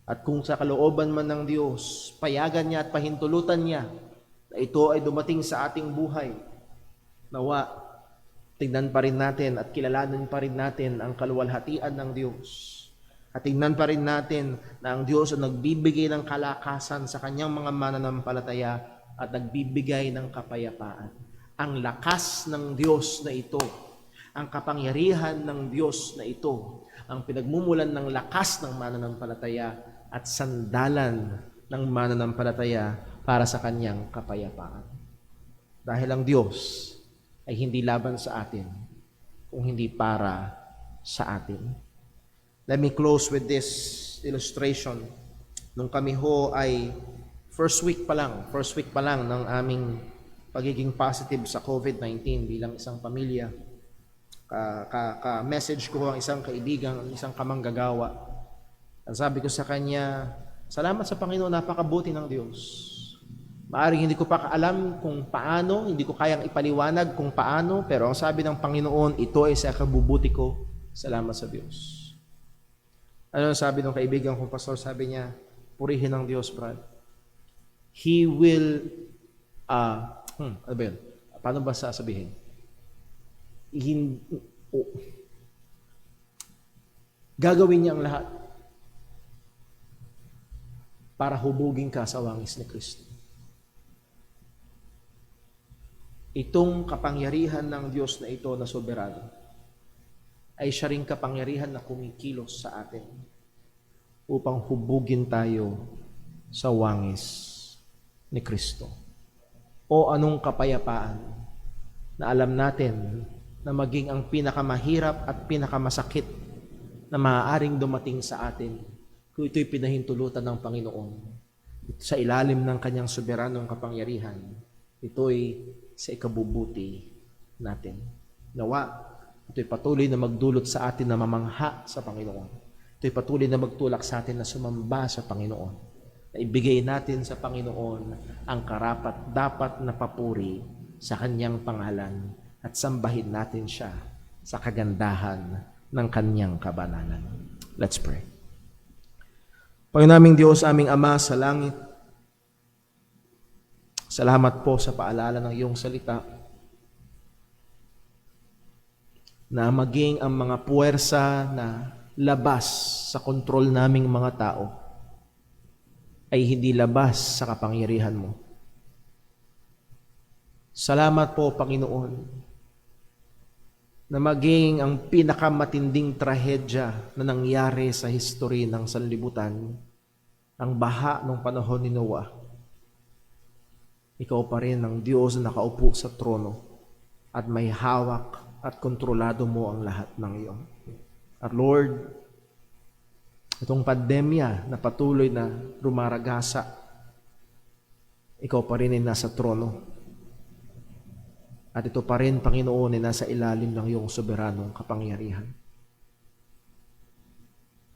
At kung sa kalooban man ng Diyos, payagan niya at pahintulutan niya na ito ay dumating sa ating buhay, nawa, tignan pa rin natin at kilalanin pa rin natin ang kaluwalhatian ng Diyos. At tignan pa rin natin na ang Diyos ay nagbibigay ng kalakasan sa kanyang mga mananampalataya at nagbibigay ng kapayapaan. Ang lakas ng Diyos na ito, ang kapangyarihan ng Diyos na ito, ang pinagmumulan ng lakas ng mananampalataya at sandalan ng mananampalataya para sa kanyang kapayapaan. Dahil ang Diyos ay hindi laban sa atin, kung hindi para sa atin. Let me close with this illustration. Nung kami ho ay first week pa lang ng aming pagiging positive sa COVID-19 bilang isang pamilya. Message ko ang isang kaibigan, ang isang kamanggagawa. Ang sabi ko sa kanya, salamat sa Panginoon, napakabuti ng Diyos. Maaring hindi ko pa alam kung paano, hindi ko kayang ipaliwanag kung paano, pero ang sabi ng Panginoon, ito ay sa kabubuti ko, salamat sa Diyos. Ano ang sabi ng kaibigan kong pastor? Sabi niya, purihin ng Diyos, Brad. He will, ano ba yun? Paano ba sasabihin? Gagawin niya ang lahat para hubugin ka sa wangis ni Kristo. Itong kapangyarihan ng Diyos na ito na soberano ay siya ring kapangyarihan na kumikilos sa atin upang hubugin tayo sa wangis ni Kristo. O anong kapayapaan na alam natin na maging ang pinakamahirap at pinakamasakit na maaaring dumating sa atin kung ito'y pinahintulutan ng Panginoon sa ilalim ng kanyang soberanong kapangyarihan, ito'y sa ikabubuti natin. Nawa, ito'y patuloy na magdulot sa atin na mamangha sa Panginoon. Ito'y patuloy na magtulak sa atin na sumamba sa Panginoon. Na ibigay natin sa Panginoon ang karapat-dapat na papuri sa kanyang pangalan at sambahin natin siya sa kagandahan ng kanyang kabanalan. Let's pray. Panginoon naming Diyos, aming Ama sa langit, salamat po sa paalala ng iyong salita na maging ang mga puwersa na labas sa kontrol naming mga tao ay hindi labas sa kapangyarihan mo. Salamat po, Panginoon, na maging ang pinakamatinding trahedya na nangyari sa history ng sanlibutan, ang baha ng panahon ni Noah. Ikaw pa rin ang Diyos na nakaupo sa trono at may hawak at kontrolado mo ang lahat ng iyon. At Lord, itong pandemya na patuloy na rumaragasa, ikaw pa rin ay nasa trono. At ito pa rin, Panginoon, ay nasa ilalim ng iyong soberanong kapangyarihan.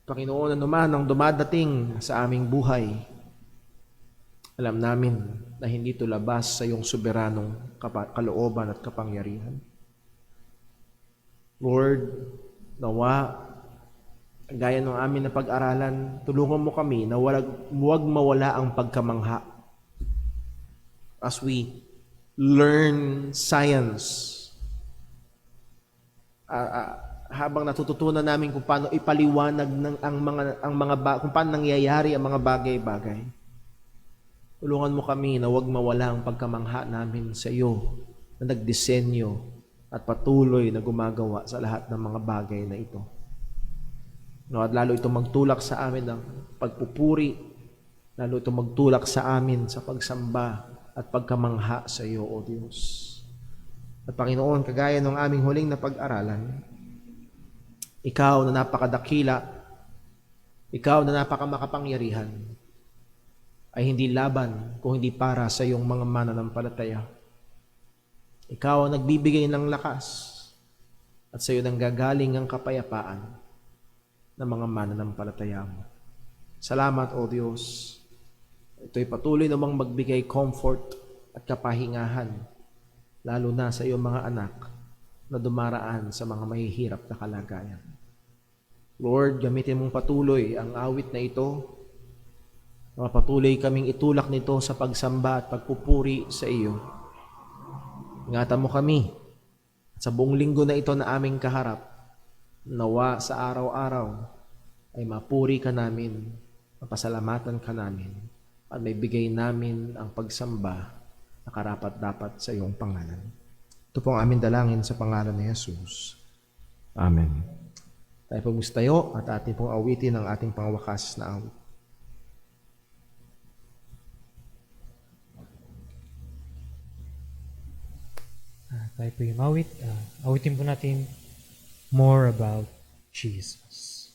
Panginoon, ano man ang dumadating sa aming buhay, alam namin na hindi ito labas sa iyong soberanong kalooban at kapangyarihan. Lord, nawa, gaya ng amin na pag-aralan, tulungan mo kami na huwag mawala ang pagkamangha as we learn science. Habang natututunan namin kung paano ipaliwanag kung paano nangyayari ang mga bagay-bagay. Tulungan mo kami na huwag mawala ang pagkamangha namin sa iyo na nagdisenyo at patuloy na gumagawa sa lahat ng mga bagay na ito. At lalo ito magtulak sa amin ng pagpupuri, lalo ito magtulak sa amin sa pagsamba at pagkamangha sa iyo, O Diyos. At Panginoon, kagaya ng aming huling na pag-aralan, ikaw na napakadakila, ikaw na napakamakapangyarihan, ay hindi laban kung hindi para sa iyong mga mananampalataya. Ikaw ang nagbibigay ng lakas at sa iyo nang gagaling ang kapayapaan ng mga mananampalataya mo. Salamat, O Diyos. Ito'y patuloy namang magbigay comfort at kapahingahan, lalo na sa iyong mga anak na dumaraan sa mga mahihirap na kalagayan. Lord, gamitin mong patuloy ang awit na ito. Patuloy kaming itulak nito sa pagsamba at pagpupuri sa iyo. Ingatan mo kami sa buong linggo na ito na aming kaharap. Nawa sa araw-araw ay mapuri ka namin, mapasalamatan ka namin, at may bigay namin ang pagsamba na karapat-dapat sa iyong pangalan. Ito po ang aming dalangin sa pangalan ni Jesus. Amen. Tayo po mustayo at ating pong awitin ang ating pangwakas na awit. Tayo po yung awit. Awitin po natin more about Jesus.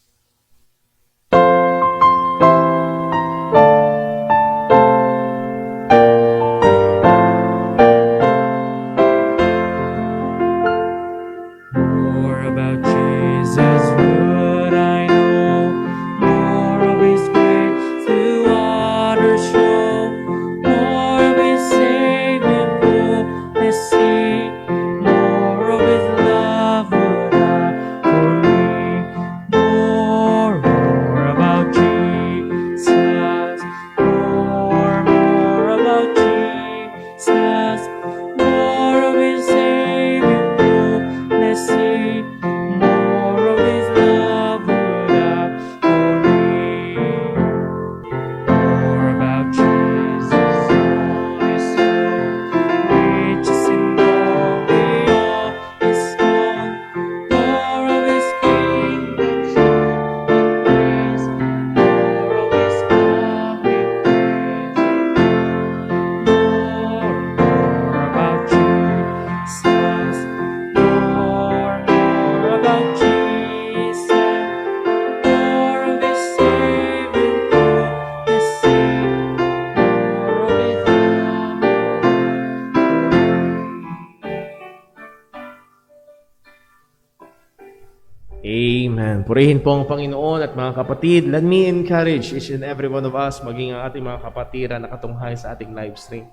Purihin po ang Panginoon at mga kapatid, let me encourage each and every one of us, maging ang ating mga kapatiran na katunghay sa ating live stream.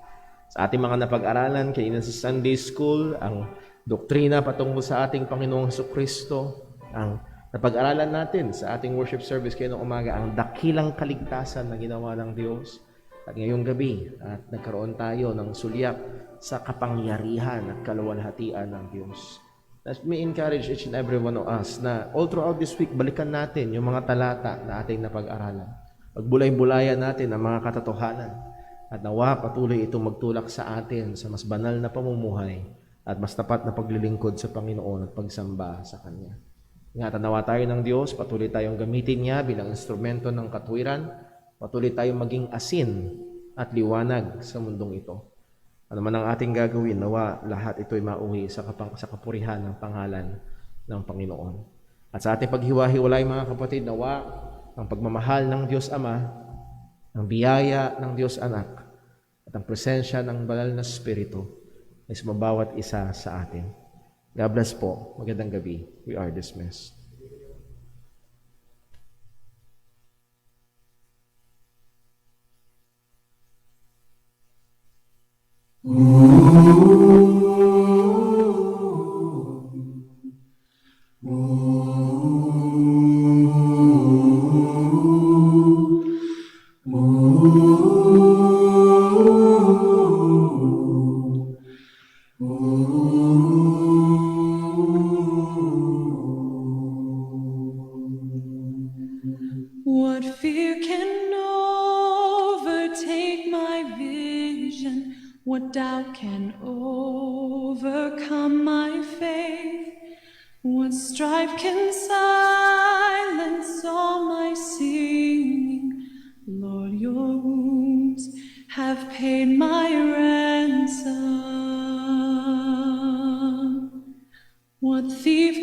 Sa ating mga napag-aralan, kanina sa Sunday School, ang doktrina patungkol sa ating Panginoong Jesucristo, ang napag-aralan natin sa ating worship service kayo ng umaga, ang dakilang kaligtasan na ginawa ng Diyos. At ngayong gabi, at nagkaroon tayo ng sulyak sa kapangyarihan at kaluwalhatian ng Diyos. Let me encourage each and every one of us na all throughout this week, balikan natin yung mga talata na ating napag-aralan. Pagbulay-bulayan natin ang mga katotohanan. At nawa patuloy itong magtulak sa atin sa mas banal na pamumuhay at mas tapat na paglilingkod sa Panginoon at pagsamba sa Kanya. Ingatan nawa tayo ng Diyos, patuloy tayong gamitin niya bilang instrumento ng katwiran, patuloy tayong maging asin at liwanag sa mundong ito. Ano man ang ating gagawin, nawa lahat ito'y mauwi sa kapurihan ng pangalan ng Panginoon. At sa ating paghiwa-hiwalay mga kapatid, nawa ang pagmamahal ng Diyos Ama, ang biyaya ng Diyos Anak, at ang presensya ng banal na Espiritu ay sumabawat isa sa atin. God bless po. Magandang gabi. We are dismissed. What fear can overtake my vision? What doubt can overcome my faith? What strife can silence all my singing? Lord, your wounds have paid my ransom. What thief